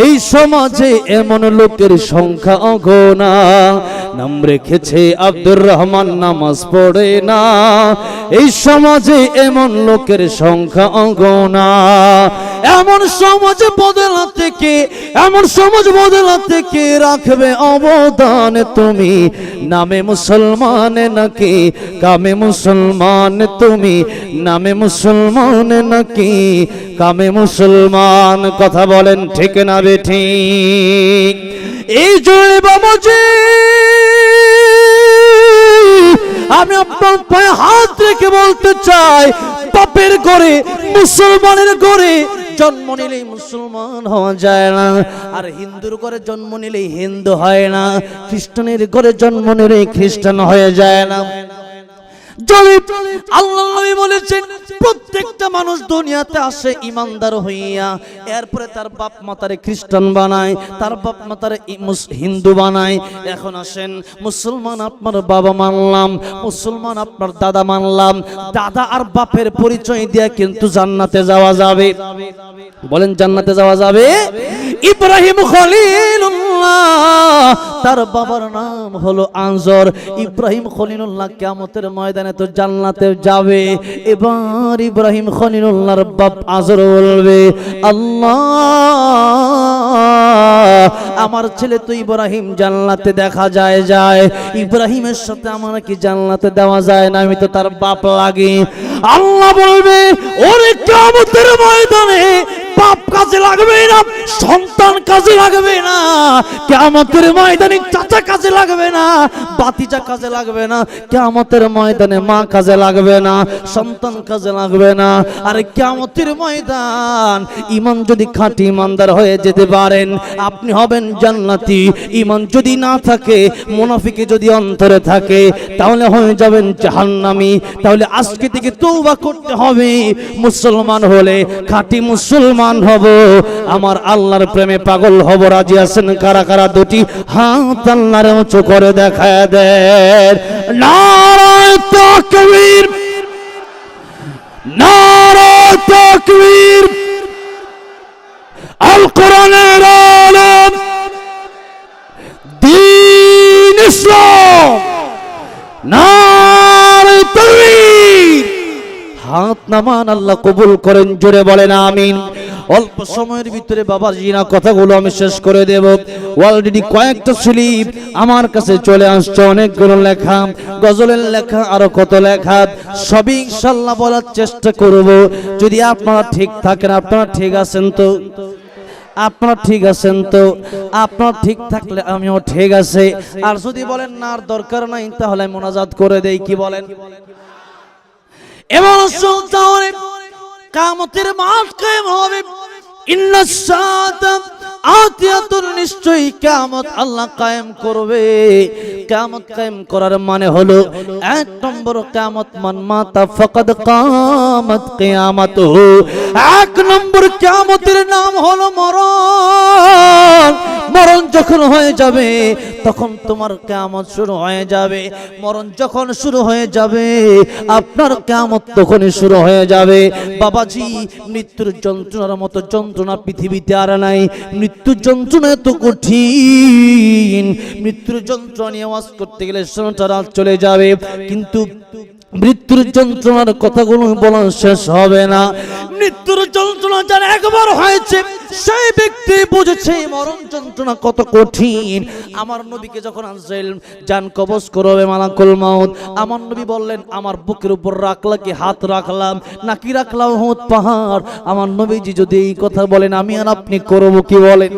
এই সমাজে এমন লোকের সংখ্যা অগোনা। নাম রেখেছে আব্দুর রহমান, নামাজ পড়ে না। এই সমাজে এমন লোকের সংখ্যা অগোনা। এমন সমাজ বদলাতে কে, এমন সমাজ বদলাতে কে রাখবে অবদান তুমি। নামে মুসলমান নাকি কামে মুসলমান তুমি, নামে মুসলমান নাকি কামে মুসলমান। কথা বলেন ঠিক না বেঠিক? এই জন্য বাবাজি আমি আপনার পায়ে হাত রেখে বলতে চাই, পাপের ঘরে মুসলমানের ঘরে জন্ম নিলেই মুসলমান হওয়া যায় না, আর হিন্দুর ঘরে জন্ম নিলেই হিন্দু হয় না, খ্রিস্টানের ঘরে জন্ম নিলেই খ্রিস্টান হয়ে যায় না। আল্লাহ নবী বলেছেন প্রত্যেকটা মানুষ দুনিয়াতে আসে ইমানদার হইয়া, এরপরে তার বাপ মাতারে খ্রিস্টান বানায়, তার বাপ মাতারে হিন্দু বানায়। এখন আসেন, মুসলমান আপনার বাবা মানলাম, মুসলমান আপনার দাদা মানলাম, দাদা আর বাপের পরিচয় দিয়ে কিন্তু জান্নাতে যাওয়া যাবে। বলেন জান্নাতে যাওয়া যাবে? ইব্রাহিম খলিলুল্লাহ, তার বাবার নাম হলো আজর। ইব্রাহিম খলিলুল্লাহ কিয়ামতের ময়দানে তো জান্নাতে যাবে। এবার ইব্রাহিম খলিলুল্লাহর বাপ আজর বলবে, আল্লাহ আমার ছেলে তো ইব্রাহিম জান্নাতে দেখা যায় যায়, ইব্রাহিমের সাথে আমার কি জান্নাতে দেওয়া যায় না? আমি তো তার বাপ লাগি। আল্লাহ বলবে, ওরে কিয়ামতের ময়দানে বাপ কাজে লাগবে না, সন্তান কাজে লাগবে না, কিয়ামতের ময়দানে চাচা কাজে লাগবে না, বাতিজা কাজে লাগবে না, কিয়ামতের ময়দানে মা কাজে লাগবে না, সন্তান কাজে লাগবে না। আর কিয়ামতের ময়দান ঈমান যদি খাঁটি ঈমানদার হয়ে যেতে পারেন আপনি হবেন জান্নাতি। ঈমান যদি না থাকে, মুনাফিকি যদি অন্তরে থাকে, তাহলে হয়ে যাবেন জাহান্নামী। তাহলে আজকে থেকে তওবা করতে হবে। মুসলমান হলে খাঁটি মুসলমান হব, আমার আল্লাহর প্রেমে পাগল হব। রাজি আছেন কারা কারা? দুটি হাত আল্লাহর উঁচু করে দেখায় দেন। নারায়ে তাকবীর, নারায়ে তাকবীর। আল কোরআনের আলম, দ্বীন ইসলাম, নারায়ে তাকবীর। হাত নামান, আল্লাহ কবুল করেন, জোরে বলেন আমিন। অল্প সময়ের ভিতরে বাবার জিনা কথাগুলো আমি শেষ করে দেব। অলরেডি কয়েকটা স্লিপ আমার কাছে চলে আসছে, অনেকগুলো লেখা, গজলের লেখা, আরো কত লেখা, সবই ইনশাআল্লাহ বলার চেষ্টা করব। যদি আপনারা ঠিক থাকেন, আপনারা ঠিক আছেন তো? আপনারা ঠিক আছেন তো? আপনারা ঠিক থাকলে আমিও ঠিক আছে। আর যদি বলেন না আর দরকার নাই, তাহলে মোনাজাত করে দেই। কি বলেন? এমন সুলতান কিয়ামতের মাঠ কায়েম হবে। ইন্নাস সাআতা আতিয়াতুন নিশ্চয়ই কিয়ামত আল্লাহ কায়েম করবে। কিয়ামত কায়েম করার মানে হলো এক নম্বর কিয়ামত মান মাতা ফাকাদ কামাত কিয়ামাতুহু। এক নম্বর কিয়ামতের নাম হলো মরণ। মরণ যখন হয়ে যাবে তখন তোমার কিয়ামত শুরু হয়ে যাবে। মরণ যখন শুরু হয়ে যাবে আপনার কিয়ামত তখনই শুরু হয়ে যাবে। বাবাজি, মৃত্যুর যন্ত্রণার মতো যন্ত্রণা পৃথিবীতে আর নাই। মৃত্যুর যন্ত্রণা এত কঠিন, মৃত্যুর যন্ত্রণা নিয়ে ওয়াজ করতে গেলে সারাটা রাত চলে যাবে, কিন্তু মৃত্যুর যন্ত্রণার কথাগুলো বলা শেষ হবে না। মৃত্যুর যন্ত্রণা যার একবার হয়েছে সেই ব্যক্তি বুঝেছে মরণ যন্ত্রণা কত কঠিন। আমার নবীকে যখন আজরাইল জান কবজ করবে মালাকুল মাউত, আমার নবী বললেন আমার বুকের উপর রাখলা কি হাত রাখলাম নাকি রাখলাম উহুদ পাহাড়? আমার নবীজি যদি এই কথা বলেন আমি আর আপনি করব কি বলেন?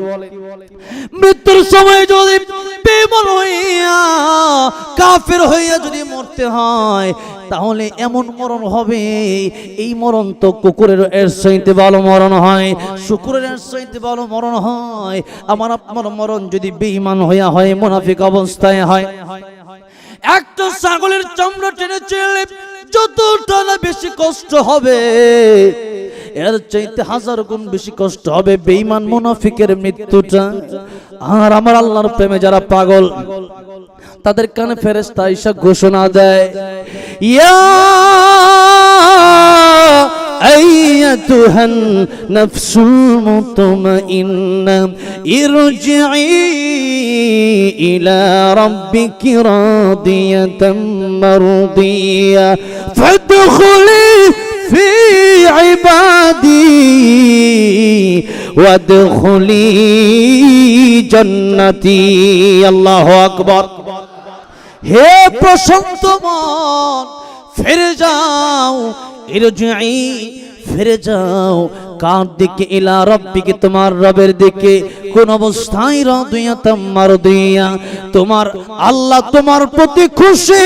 মৃত্যুর সময় যদি বেঈমান হইয়া কাফের হইয়া যদি মরতে হয় তাহলে এমন মরণ হবে, এই মরণ তো কুকুরের এর চাইতে ভালো মরণ হয়, শুকুরের এর চাইতে ভালো মরণ হয়। আমার আপনার মরণ যদি বেঈমান হইয়া হয়, মুনাফিক অবস্থায় হয়, একটা ছাগলের চামড়া টেনে চলে যতটা না বেশি কষ্ট হবে এর চাইতে হাজার গুণ বেশি কষ্ট হবে বেঈমান মুনাফিকের মৃত্যুটা। আর আমার আল্লাহর প্রেমে যারা পাগল তাদের কানে ফেরেশতা এসে ঘোষণা দেয়, ইয়া আইয়াতুহান নাফসুল মুতমাইন্না ইরজিই ইলা রাব্বিকি রাদিয়াতাম মারদিয়া ফাদখুলি ফি ইবাদি ওয়াদখুলি জান্নাতি। আল্লাহু আকবার। হে প্রশান্ত মন, ফিরে যাও, ইরজিই, ফিরে যাও কার দিকে? ইলা রাব্বিকে, তোমার রবের দিকে। কোন অবস্থায়? রাদিয়াতাম মারদিয়া, তোমার আল্লাহ তোমার প্রতি খুশি,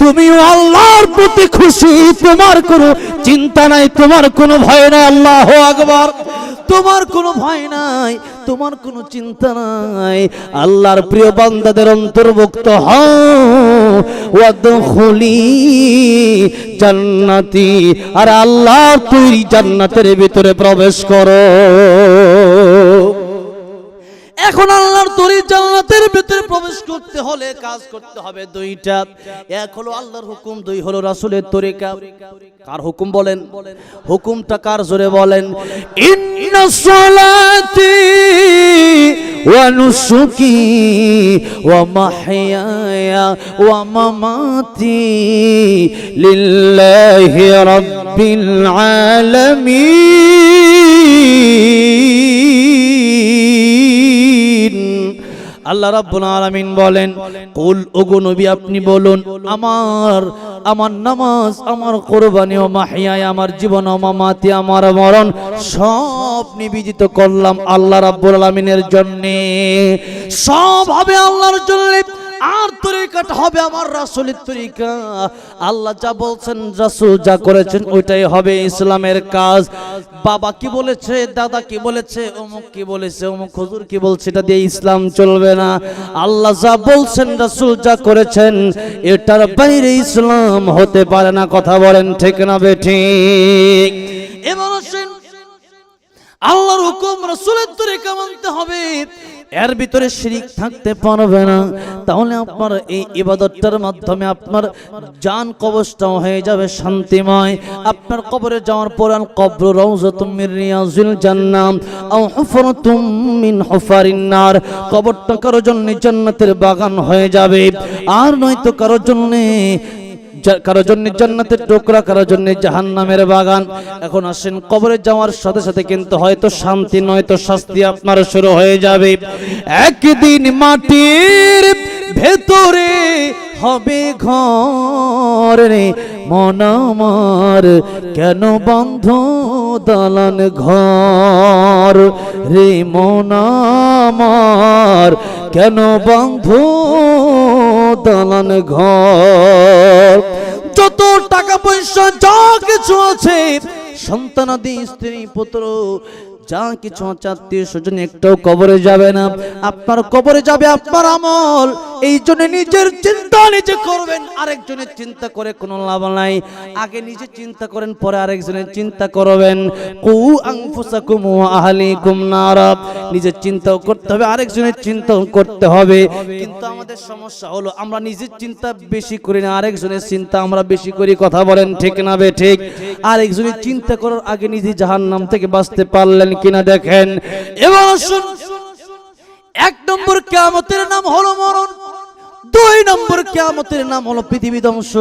তুমি আল্লাহর প্রতি খুশি, তোমার কোনো চিন্তা নাই, তোমার কোনো ভয় নাই। আল্লাহু আকবার। তোমার কোনো ভয় নাই, তোমার কোনো চিন্তা নাই। আল্লাহর প্রিয় বান্দাদের অন্তর্ভুক্ত হও, ওয়াদখুলি জান্নাতি, আর আল্লাহর তৈরি জান্নাতের ভিতরে প্রবেশ করো। এখন আল্লাহর তৈরি জান্নাতের ভিতরে প্রবেশ করতে হলে কাজ করতে হবে দুইটা। এক হলো আল্লাহর হুকুম, দুই হলো রাসূলের তরিকা। কার হুকুম বলেন? হুকুমটা কার? জোরে বলেন। ইন্নাস সালাতি ওয়া নুসুকি ওয়া মাহইয়ায়া ওয়া মামাতি লিল্লাহি রাব্বিল আলামিন। আল্লাহ রাব্বুল আলামিন বলেন, কুল, ওগো নবী আপনি বলুন, আমার নামাজ, আমার কুরবানি, ও মাহইয়া, আমার জীবন, ও মামাতি, আমার মরণ সব নিবেদিত করলাম আল্লাহ রাব্বুল আলামিনের জন্য। সব হবে আল্লাহর জন্য, আর তরিকাটা হবে আমার রাসূলের তরিকা। আল্লাহ যা বলছেন, রাসূল যা করেছেন ওইটাই হবে ইসলামের কাজ। বাবা কি বলেছে, দাদা কি বলেছে, অমুক কি বলেছে, অমুক হুজুর কি বলছে, এটা দিয়ে ইসলাম চলবে না। আল্লাহ যা বলছেন, রাসূল যা করেছেন, এটার বাইরে ইসলাম হতে পারে না। কথা বলেন ঠিক না বেঠিক? এবার আসেন, আল্লাহর হুকুম, রাসূলের তরিকা মানতে হবে, এর ভিতরে শিরিক থাকতে পারবে না। তাহলে আপনার এই ইবাদতটার মাধ্যমে আপনার জান কবরটাও হয়ে যাবে শান্তিময়। আপনার কবরে যাওয়ার পর আল কবর রাউযাতুম মির রিয়াজিল জান্নাহ আও হুফরাতুম মিন হুফারিন নার, কবরটা কারোর জন্য জান্নাতের বাগান হয়ে যাবে, আর নয়তো কারোর জন্য জান্নাতের টুকরা, কারোর জন্য জাহান্নামের বাগান। এখন আসেন, কবরে যাওয়ার সাথে সাথে কিন্তু হয়তো শান্তি নয়তো শাস্তি আপনার শুরু হয়ে যাবে। একদিন মাটির ভেতরে হবে ঘর রে মন আমার, কেন বন্ধ দালান ঘর রে মন আমার, কেন বন্ধ দালান ঘর। যত টাকা পয়সা যা কিছু আছে, সন্তানাদি, স্ত্রী পুত্র যা কিছু আছে আত্মীয় স্বজন একটাও কবরে যাবে না, আপনার কবরে যাবে আপনার আমল। এই জন্য নিজের চিন্তা নিজে করবেন, আরেকজনের চিন্তা করে কোনো লাভ নাই। আগে নিজে চিন্তা করেন, পরে আরেকজনের চিন্তা করবেন। কু আনফুসাকুম ওয়া আহলিকুম নারা, নিজের চিন্তাও করতে হবে, আরেকজনের চিন্তাও করতে হবে। কিন্তু আমাদের সমস্যা হলো আমরা নিজের চিন্তা বেশি করি না, আরেকজনের চিন্তা আমরা বেশি করি। কথা বলেন ঠিক না বে ঠিক? আরেকজনের চিন্তা করার আগে নিজে জাহান্নাম থেকে বাঁচতে পারলেন কিনা দেখেন। এবার আসুন, 1 নম্বর কিয়ামতের নাম হলো মরণ, 2 নম্বর কিয়ামতের নাম হলো পৃথিবী ধ্বংস।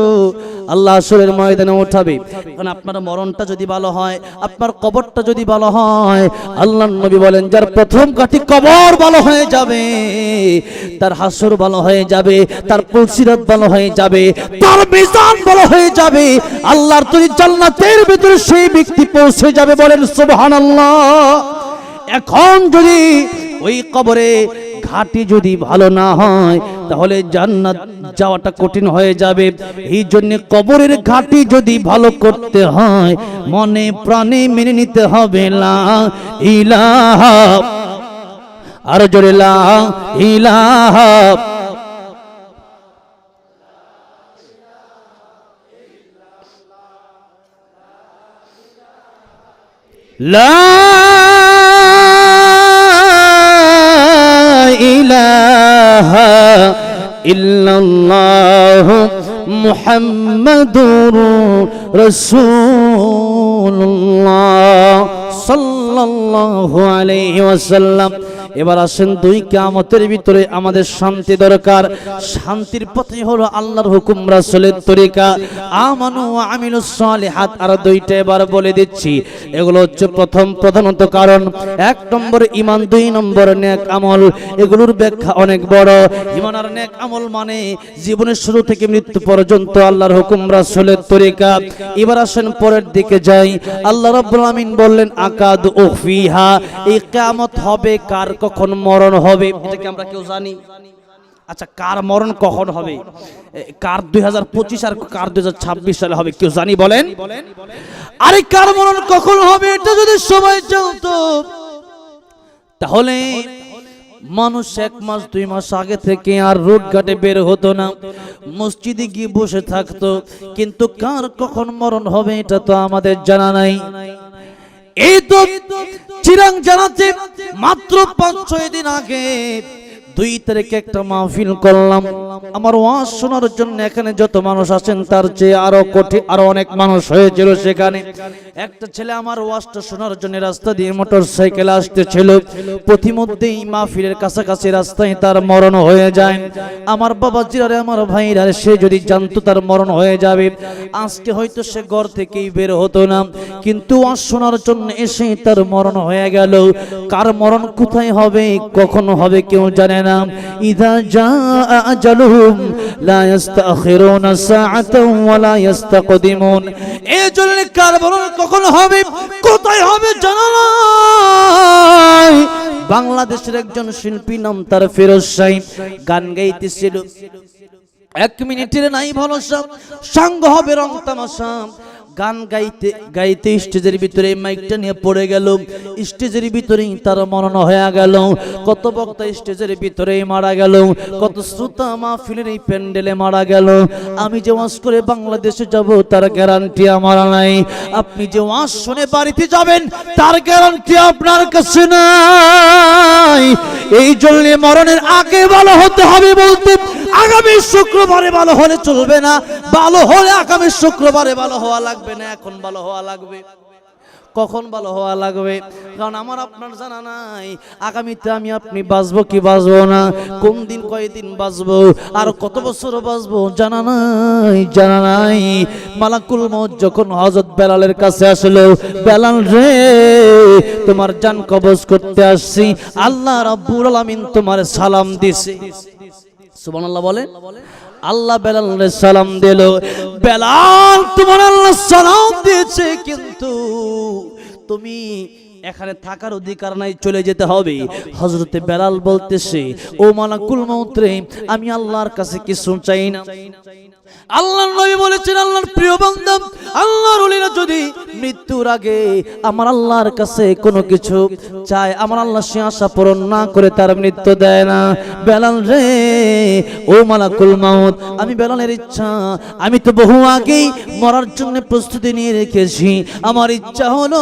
আল্লাহ হাসরের ময়দানে উঠাবে। কারণ আপনার মরণটা যদি ভালো হয়, আপনার কবরটা যদি ভালো হয়, আল্লাহর নবী বলেন যার প্রথম কাঠি কবর ভালো হয়ে যাবে, তার হাসর ভালো হয়ে যাবে, তার পুলসিরাত ভালো হয়ে যাবে, তার মিজান ভালো হয়ে যাবে, আল্লাহর তৈরি জান্নাতের ভিতরে সেই ব্যক্তি পৌঁছে যাবে। বলেন সুবহানাল্লাহ। এখন যদি ওই কবরে ঘাটি যদি ভালো না হয়, তাহলে জান্নাত যাওয়াটা কঠিন হয়ে যাবে। এই জন্য কবরের ঘাটি যদি ভালো করতে হয়, মনে প্রাণে মেনে নিতে হবে লা ইলাহা, আর জোরে লা ইলাহা, লা ইলাহা ইল্লাল্লাহ মুহাম্মাদুর রাসূলুল্লাহ সাল্লাল্লাহু আলাইহি ওয়াসাল্লাম। এবার আসেন 2 কিয়ামতের ভিতরে আমাদের শান্তি দরকার। শান্তির পথে হলো আল্লাহর হুকুম, রাসূলের তরিকা, আমানু ওয়া আমিলুস সালিহাত। আর 2টা এবার বলে দিচ্ছি, এগুলো হচ্ছে প্রধানত কারণ। 1 নম্বর ঈমান, 2 নম্বর নেক আমল। এগুলোর ব্যাখ্যা অনেক বড়। ঈমান আর নেক আমল মানে জীবনের শুরু থেকে মৃত্যু পর্যন্ত আল্লাহর হুকুম, রাসূলের তরিকা। এবার আসেন পরের দিকে যাই। আল্লাহ রাব্বুল আমিন বললেন আকাদ উফিহা, এই কিয়ামত হবে, কার কখন মরণ হবে এটা কি আমরা কেউ জানি? আচ্ছা, কার মরণ কখন হবে? কার 2025 আর কার 2026 সালে হবে কেউ জানি? বলেন। আরে কার মরণ কখন হবে এটা যদি সবাই জানতো, তাহলে মানুষ 1 মাস 2 মাস আগে থেকে আর রোড ঘাটে বের হতো না, মসজিদে গিয়ে বসে থাকতো। কিন্তু কার কখন মরণ হবে এটা তো আমাদের জানা নাই। এই তো চিরাং জানাতে মাত্র 5-6 দিন আগে 2 তারিখে একটা মাহফিল করলাম। আমার ওয়াজ শোনার জন্য এখানে যত মানুষ আছেন তার চেয়ে আরো অনেক মানুষ হয়েছিল সেখানে। একটা ছেলে আমার ওয়াজটা শোনার জন্য রাস্তা দিয়ে মোটরসাইকেল আসতেছিল, প্রতিমধ্যেই মাহফিলের কাছাকাছি রাস্তায় তার মরণ হয়ে যায়। আমার বাবাজিরা, আমার ভাইরা, সে যদি জানতো তার মরণ হয়ে যাবে, আজকে হয়তো সে ঘর থেকেই বের হতো না। কিন্তু ওয়াজ শোনার জন্য এসে তার মরণ হয়ে গেল। কার মরণ কোথায় হবে কখন হবে কেউ জানে না। ইযা জাআ আজালুহুম লা ইস্তাখিরুনা সাআতান ওয়া লা ইস্তাকদিমুন। এই জন্য কার মরণ কখন হবে কোথায় হবে জানা নাই। বাংলাদেশের একজন শিল্পী, নাম তার ফিরোজ সাহেব, গান গাইতেছিল। 1 মিনিটের নাই ভরসা, সঙ্গ হবে রং তামাশা। গান গাইতে গাইতে স্টেজের ভিতরে মাইকটা নিয়ে পড়ে গেল, স্টেজের ভিতরেই তার মরণ হয়ে গেল। কত বক্তা স্টেজের ভিতরেই মারা গেল, কত শ্রোতা মাহফিলের এই প্যান্ডেলে মারা গেল। আমি যে ওয়াজ করে বাংলাদেশে যাব তার গ্যারান্টি আমার নাই। আপনি যে ওয়াজ শুনে বাড়িতে যাবেন তার গ্যারান্টি আপনার কাছে নাই। এই জন্য মরণের আগে ভালো হতে হবে। বলতে আগামী শুক্রবারে ভালো হলে চলবে না, ভালো হলে আগামী শুক্রবারে ভালো হওয়া লাগবে না, এখন ভালো হওয়া লাগবে। কখন ভালো হওয়া লাগবে? কারণ আমার আপনার জানা নাই আগামীতে আমি আপনি বাঁচবো কি বাঁচবো না, কোন দিন কয়দিন বাঁচবো, আর কত বছর বাঁচবো জানা নাই। মালাকুল মউত যখন হযরত বেলালের কাছে আসলো, বেলাল রে তোমার জান কবজ করতে আসছি, আল্লাহ রাব্বুল আলামিন তোমার সালাম দিছে। সুবহানাল্লাহ বলে। আল্লাহ বেলালকে সালাম দিল, বেলাল তোমার আল্লাহ সালাম দিয়েছে, কিন্তু তুমি এখানে থাকার অধিকার নাই, চলে যেতে হবে। হযরতে বেলাল বলতেছে, ও মালাকুল মউত রে, আমি আল্লাহর কাছে কিছু চাই না। আল্লাহর নবী বলেছেন, আল্লাহর প্রিয় বান্দা, আল্লাহর ওলিরা যদি মৃত্যুর আগে আমার আল্লাহর কাছে কোনো কিছু চায়, আমার আল্লাহ সে আশা পূরণ না করে তার মৃত্যু দেয় না। বেলাল রে, ও মালাকুল মউত, আমি বেলালের ইচ্ছা, আমি তো বহু আগেই মরার জন্য প্রস্তুতি নিয়ে রেখেছি। আমার ইচ্ছা হলো,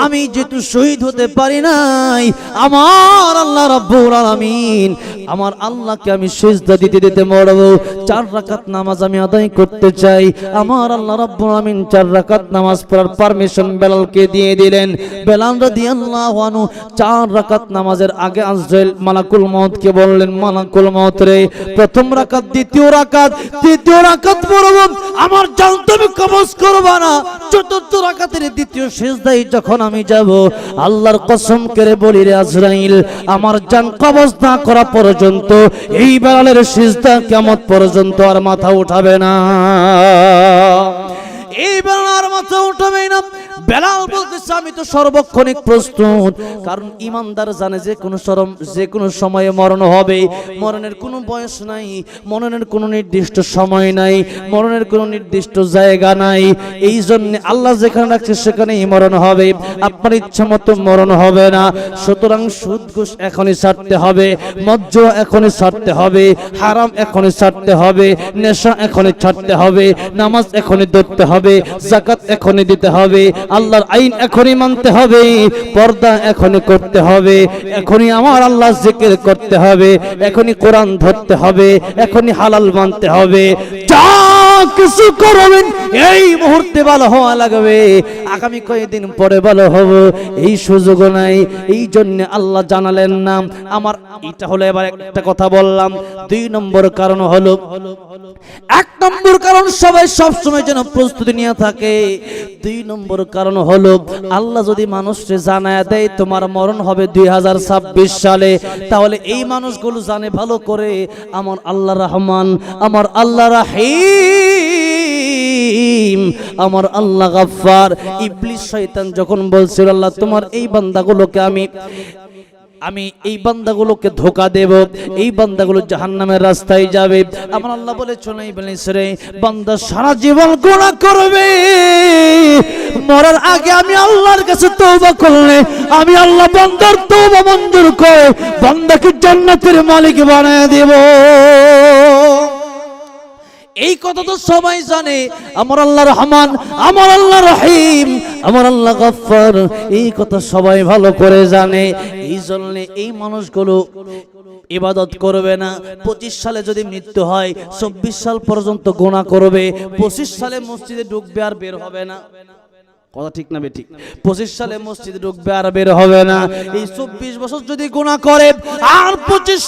আমি যেহেতু শহীদ হতে পারি নাই, আমার আল্লাহ রাব্বুল আলামিন, আমার আল্লাহকে আমি সিজদা দিতে দিতে মরব। 4 রাকাত নামাজ আমি আদায় করতে চাই। আমার আল্লাহ রাব্বুল আলামিন 4 রাকাত নামাজ পড়ার পারমিশন বেলালকে দিয়ে দিলেন। বেলাল রাদিয়াল্লাহু আনহু 4 রাকাত নামাজের আগে আজরাইল মালাকুল মউতকে বললেন, মালাকুল মউত রে, প্রথম রাকাত, দ্বিতীয় রাকাত, তৃতীয় রাকাত পড়ব, আমার জান তুমি কবজ করবা না। চতুর্থ রাকাতের দ্বিতীয় সিজদায় যখন আমি যাব, আল্লাহর কসম করে বলি রে আজরাইল, আমার জান কবজ না করা পর্যন্ত এই বেলালের সিজদা কিয়ামত পর্যন্ত আর মাথা উঠাবে না। এই বেলাল মাথা উঠাবে না। বেলাল বলতেছে, আমি তো সর্বক্ষণিক প্রস্তুত, কারণ ইমানদার জানে যে কোনো সময়ে মরণ হবে। মরণের কোনো বয়স নাই, মরণের কোনো নির্দিষ্ট সময় নাই, মরণের কোনো নির্দিষ্ট জায়গা নাই। এই জন্য আল্লাহ যেখানে রাখছে সেখানেই মরণ হবে, আপনার ইচ্ছা মতো মরণ হবে না। সুতরাং সুদ ঘুষ এখনই ছাড়তে হবে, মদ জুয়া এখনই ছাড়তে হবে, হারাম এখনই ছাড়তে হবে, নেশা এখনই ছাড়তে হবে, নামাজ এখনই ধরতে হবে, যাকাত এখনই দিতে হবে, আল্লাহর আইন এখনই মানতে হবে, পর্দা এখনই করতে হবে, এখনই আমার আল্লাহ জিকির করতে হবে, এখনই কোরআন ধরতে হবে, এখনই হালাল মানতে হবে। যা কিছু করবেন এই মুহূর্তে ভালো হওয়া লাগবে, আগামী কয়েকদিন পরে ভালো হব এই সুযোগ নাই। এই জন্য আল্লাহ জানালেন না আমার। এটা হলো এবার একটা কথা বললাম। 2 নম্বর কারণ হলো, 1 নম্বর কারণ সবাই সবসময় যেন প্রস্তুতি নিয়ে থাকে। 2 নম্বর কারণ হলো, আল্লাহ যদি মানুষকে জানায় দেয় তোমার মরণ হবে 2026 সালে, তাহলে এই মানুষগুলো জানে ভালো করে আমার আল্লাহ রহমান, আমার আল্লাহ রাহিম, আমার আল্লাহ গফফার। ইবলিস শয়তান যখন বলছিল, আল্লাহ তোমার এই বান্দাগুলোকে আমি এই বান্দাগুলোকে ধোঁকা দেব, এই বান্দাগুলো জাহান্নামের রাস্তায় যাবে, আমার আল্লাহ বলেছেন, এই ইবলিস রে, বান্দা সারা জীবন গুনাহ করবে, মরার আগে আমি আল্লাহর কাছে তওবা করলে আমি আল্লাহ বান্দার তওবা মঞ্জুর করে বান্দাকে জান্নাতের মালিক বানিয়ে দেব। এই কথা তো সবাই জানে, আমার আল্লাহ রহমান, আমার আল্লাহ রহিম, আমার আল্লাহ গফফার, এই কথা সবাই ভালো করে জানে। এই জন্য এই মানুষগুলো ইবাদত করবে না। 25 সালে যদি মৃত্যু হয়, 24 সাল পর্যন্ত গুনাহ করবে, 25 সালে মসজিদে ঢুকবে আর বের হবে না। কথা ঠিক না বেঠিক? 25 সালে মসজিদে ঢুকবে আর বের হবে না। এই 24 বছর যদি গুনাহ করে আর 25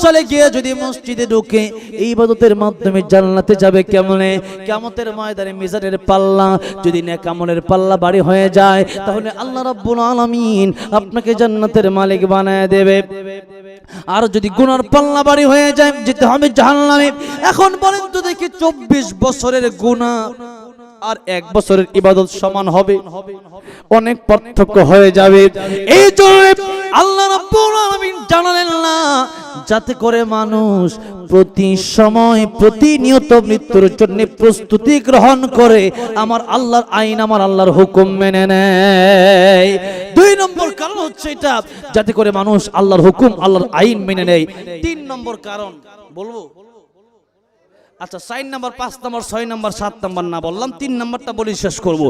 সালে গিয়ে যদি মসজিদে ঢুকে, এই ইবাদতের মাধ্যমে জান্নাতে যাবে কেমনে? কিয়ামতের ময়দানে মিজানের পাল্লা যদি নেক আমলের পাল্লা ভারী হয়ে যায়, তাহলে আল্লাহ রাব্বুল আলামিন আপনাকে জান্নাতের মালিক বানায় দেবে। আর যদি গুনার পাল্লা ভারী হয়ে যায়, যেতে হবে জাহান্নামে। এখন বলেন তো দেখি, 24 বছরের গুনাহ আর 1 বছরের ইবাদত সমান হবে? অনেক পার্থক্য হয়ে যাবে। এই জন্য আল্লাহ রাব্বুল আলামিন জানালেন না, যাতে করে মানুষ প্রতি সময় প্রতিনিয়ত মৃত্যুর জন্য প্রস্তুতি গ্রহণ করে আমার আল্লাহর আইন, আমার আল্লাহর হুকুম মেনে নেয়। 2 নম্বর কারণ হচ্ছে এটা, যাতে করে মানুষ আল্লাহর হুকুম, আল্লাহর আইন মেনে নেয়। 3 নম্বর কারণ বলবো? আচ্ছা, 4 নম্বর, 5 নম্বর, 6 নম্বর, 7 নম্বর না বললাম, 3 নম্বরটা বলি শেষ করব।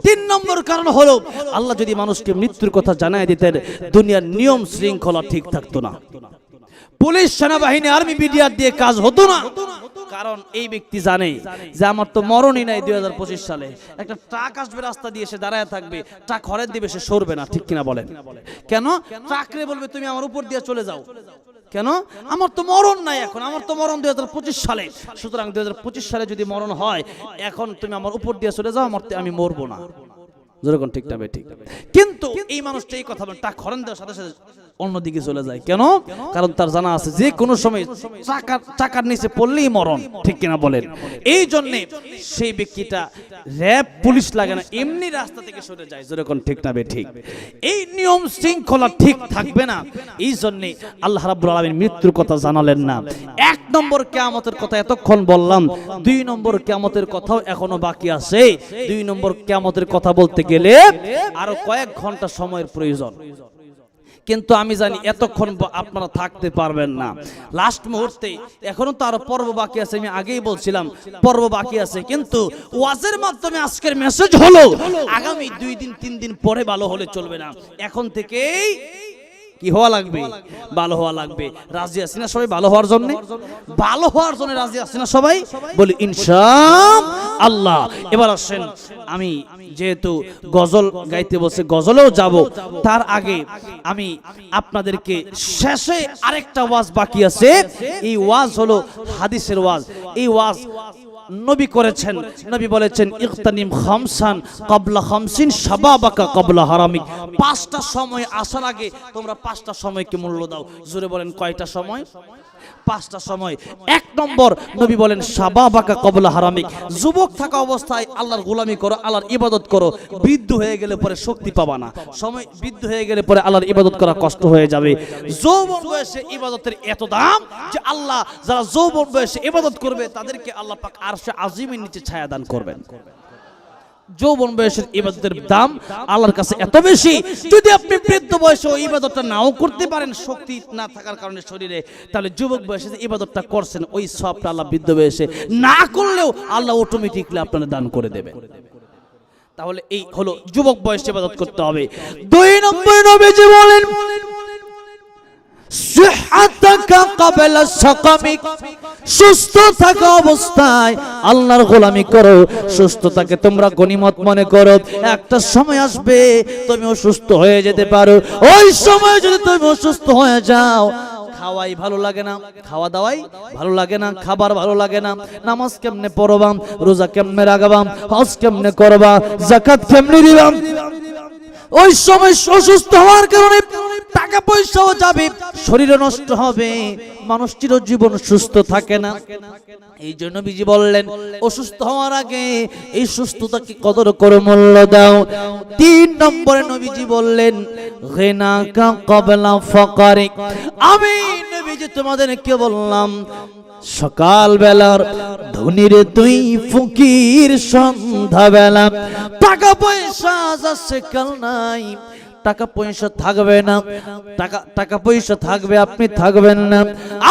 3 নম্বর কারণ হলো, আল্লাহ যদি মানুষকে মৃত্যুর কথা জানায় দিতেন, দুনিয়ার নিয়ম শৃঙ্খলা ঠিক থাকতো না, পুলিশ, সেনাবাহিনী, আর্মি, বিডিআর দিয়ে কাজ হতো না। কারণ এই ব্যক্তি জানে যে আমার তো মরণই নাই। 2025 সালে একটা ট্রাক আসবে, রাস্তা দিয়ে এসে দাঁড়ায় থাকবে, ট্রাক হরেন দিবে, সে সরবে না। ঠিক কিনা বলেন? কেন? ট্রাকরে বলবে তুমি আমার উপর দিয়ে চলে যাও। কেন? আমার তো মরণ নাই, এখন আমার তো মরণ 2025 সালে। সুতরাং 2025 সালে যদি মরণ হয়, এখন তুমি আমার উপর দিয়ে চলে যাও, আমি মরবো না। যেরকম ঠিক না ঠিক? কিন্তু এই মানুষটা এই কথা বলে, ট্রাক হরেন দেওয়ার সাথে সাথে অন্যদিকে চলে যায়। কেন? কারণ তার জানা আছে যে কোনো সময় চাকার নিচে পড়লেই মরণ, ঠিক কিনা বলেন? এই জন্য সেই ব্যক্তিটা র্যাব পুলিশ লাগে না, এমনি রাস্তা থেকে সরে যায়, যেরকম ঠিক না ঠিক। এই নিয়ম শৃঙ্খলা ঠিক থাকবে না, এই জন্য আল্লাহ রাব্বুল আলামিন মৃত্যুর কথা জানালেন না। 1 নম্বর কিয়ামতের কথা এতক্ষণ বললাম, 2 নম্বর কিয়ামতের কথাও এখনো বাকি আছে। 2 নম্বর কিয়ামতের কথা বলতে গেলে আরো কয়েক ঘন্টা সময়ের প্রয়োজন, কিন্তু আমি জানি এতক্ষণ আপনারা থাকতে পারবেন না। লাস্ট মুহূর্তে এখনো তো আরো পর্ব বাকি আছে, আমি আগেই বলছিলাম পর্ব বাকি আছে, কিন্তু ওয়াজের মাধ্যমে আজকের মেসেজ হলো আগামী 2 দিন 3 দিন পরে ভালো হলে চলবে না, এখন থেকেই কি হওয়া লাগবে? ভালো হওয়া লাগবে। রাজি আছি না সবাই ভালো হওয়ার জন্য? ভালো হওয়ার জন্য রাজি আছি না সবাই? বলি ইনশাআল্লাহ। এবার আসেন, আমি যেহেতু গজল গাইতে বসে গজলেও যাব, তার আগে আমি আপনাদেরকে শেষে আরেকটা ওয়াজ বাকি আছে। এই ওয়াজ হলো হাদিসের ওয়াজ। এই ওয়াজ নবী করেছেন। নবী বলেছেন ইগতানিম খামসান ক্বাবলা খামসিন শাবাবাকা ক্বাবলা হারামিক। 5টা সময় আসার আগে তোমরা 5টা সময়কে মূল্য দাও। জোরে বলেন কয়টা সময়? 5টা সময়। 1 নম্বর নবী বলেন শাবাবাকা ক্বাবলা হারামিক। যুবক থাকা অবস্থায় আল্লাহর গোলামি করো, আল্লাহর ইবাদত করো। বৃদ্ধ হয়ে গেলে পরে শক্তি পাবা না, সময় বৃদ্ধ হয়ে গেলে পরে আল্লাহর ইবাদত করা কষ্ট হয়ে যাবে। যৌবন বয়সে ইবাদতের এত দাম যে আল্লাহ যারা যৌবন বয়সে ইবাদত করবে তাদেরকে আল্লাহ পাক আরশে আজিমের নিচে ছায়া দান করবেন। যৌবন বয়সের ইবাদতের দাম আল্লাহর কাছে এত বেশি, যদি আপনি বৃদ্ধ বয়সে ওই ইবাদতটা নাও করতে পারেন, শক্তি না থাকার কারণে শরীরে, তাহলে যুবক বয়সে যে ইবাদতটা করছেন ওই সবটা আল্লাহ বৃদ্ধ বয়সে না করলেও আল্লাহ অটোমেটিকলি আপনাদের দান করে দেবে। তাহলে এই হলো যুবক বয়সে ইবাদত করতে হবে। 2 নম্বর নবীজি বলেন সিহহাতাকা ক্বাবলা সাকামিক। সুস্থ থাকা অবস্থায় আল্লাহর গোলামি করো, সুস্থতাকে তোমরা গনিমত মনে করো। একটা সময় আসবে তুমি অসুস্থ হয়ে যেতে পারো, ওই সময় যদি তুমি অসুস্থ হয়ে যাও, খাওয়াই ভালো লাগে না, খাওয়া দাওয়াই ভালো লাগে না, খাবার ভালো লাগে না, নামাজ কেমনে পড়বা, রোজা কেমনে রাখবা, হজ কেমনে করবা, যাকাত কেমনে দিবা, ওই সময় অসুস্থ হওয়ার কারণে টাকা পয়সাও যাবে, শরীরও নষ্ট হবে, মানুষ চিরজীবন সুস্থ থাকে না। এই জন্য নবীজি বললেন অসুস্থ হওয়ার আগে এই সুস্থতাকে কদর করে মূল্য দাও। 3 নম্বরে নবীজি বললেন গিনাকা ক্বাবলা ফাকারিক। আমি নবীজি তোমাদেরকে বললাম সকাল বেলার ধনীর তুই ফকির, সন্ধ্যা বেলা টাকা পয়সা যাচ্ছে কাল নাই, টাকা পয়সা থাকবে না, টাকা পয়সা থাকবে আপনি থাকবেন না,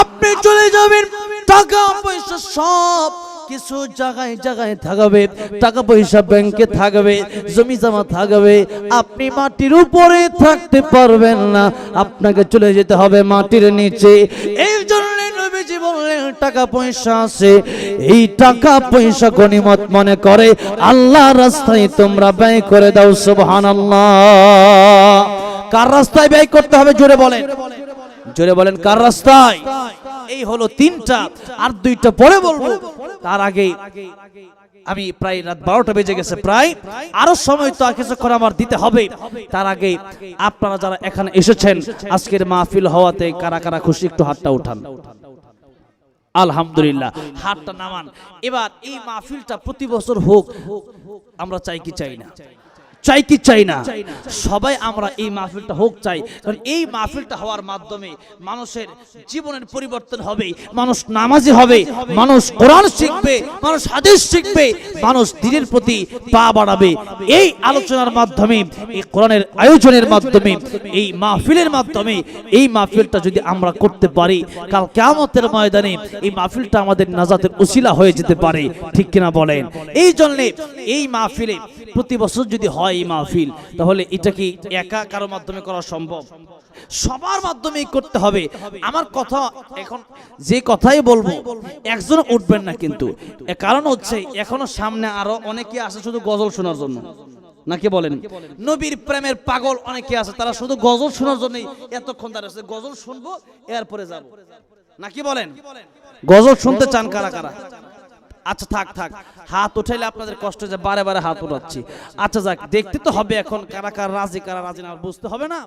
আপনি চলে যাবেন, টাকা পয়সা সব কিছু জায়গায় জায়গায় থাকবে, টাকা পয়সা ব্যাংকে থাকবে, জমি জমা থাকবে, আপনি মাটির উপরে থাকতে পারবেন না, আপনাকে চলে যেতে হবে মাটির নিচে। এই জন্য নবীজি বললেন টাকা পয়সা আছে, এই টাকা পয়সা গনিমত মনে করে আল্লাহর রাস্তায় তোমরা ব্যয় করে দাও। সুবহানাল্লাহ। কার রাস্তায় ব্যয় করতে হবে জোরে বলেন, জোরে বলেন কার রাস্তায়? এই হলো 3টা, আর 2টা পরে বলবো। তার আগে আমি প্রায় রাত 12টা বেজে গেছে, প্রায় আরো সময় তো কিছুক্ষণ আমার দিতে হবে। তার আগে আপনারা যারা এখানে এসেছেন আজকের মাহফিল হওয়াতে কারা কারা খুশি একটু হাতটা উঠান। আলহামদুলিল্লাহ, হাতটা নামান। এবার এই মাহফিলটা প্রতি বছর হোক, আমরা চাই কি চাই না? চাই কি চাই না? সবাই আমরা এই মাহফিলটা হোক চাই, কারণ এই মাহফিলটা হওয়ার মাধ্যমে মানুষের জীবনের পরিবর্তন হবে, মানুষ নামাজি হবে, মানুষ কোরআন শিখবে, মানুষ হাদিস শিখবে, মানুষ দ্বীনের প্রতি পা বাড়াবে। এই আলোচনার মাধ্যমে, এই কোরআনের আয়োজনের মাধ্যমে, এই মাহফিলের মাধ্যমে, এই মাহফিলটা যদি আমরা করতে পারি, কাল কিয়ামতের ময়দানে এই মাহফিলটা আমাদের নাজাতের উসিলা হয়ে যেতে পারে, ঠিক কিনা বলেন? এই জন্য এই মাহফিলে প্রতি বছর যদি হয় এই মাহফিল, তাহলে এটা কি একা কারো মাধ্যমে করা সম্ভব? সবার মাধ্যমেই করতে হবে। আমার কথা এখন যে কথাই বলবো একজন উঠবেন না, কিন্তু কারণ হচ্ছে এখনো সামনে আরো অনেকে আছে শুধু গজল শোনার জন্য, নাকি বলেন? নবীর প্রেমের পাগল অনেকে আছে, তারা শুধু গজল শোনার জন্যই এতক্ষণ দাঁড়িয়ে গজল শুনবো এরপরে যাব, নাকি বলেন? গজল শুনতে চান কারা কারা? আচ্ছা থাক থাক, হাত উঠাইলে আপনাদের কষ্ট যে বারে বারে হাত উঠাচ্ছি। আচ্ছা যাক, দেখতে তো হবে এখন কারা কারা রাজি কারা রাজি না, বুঝতে হবে না?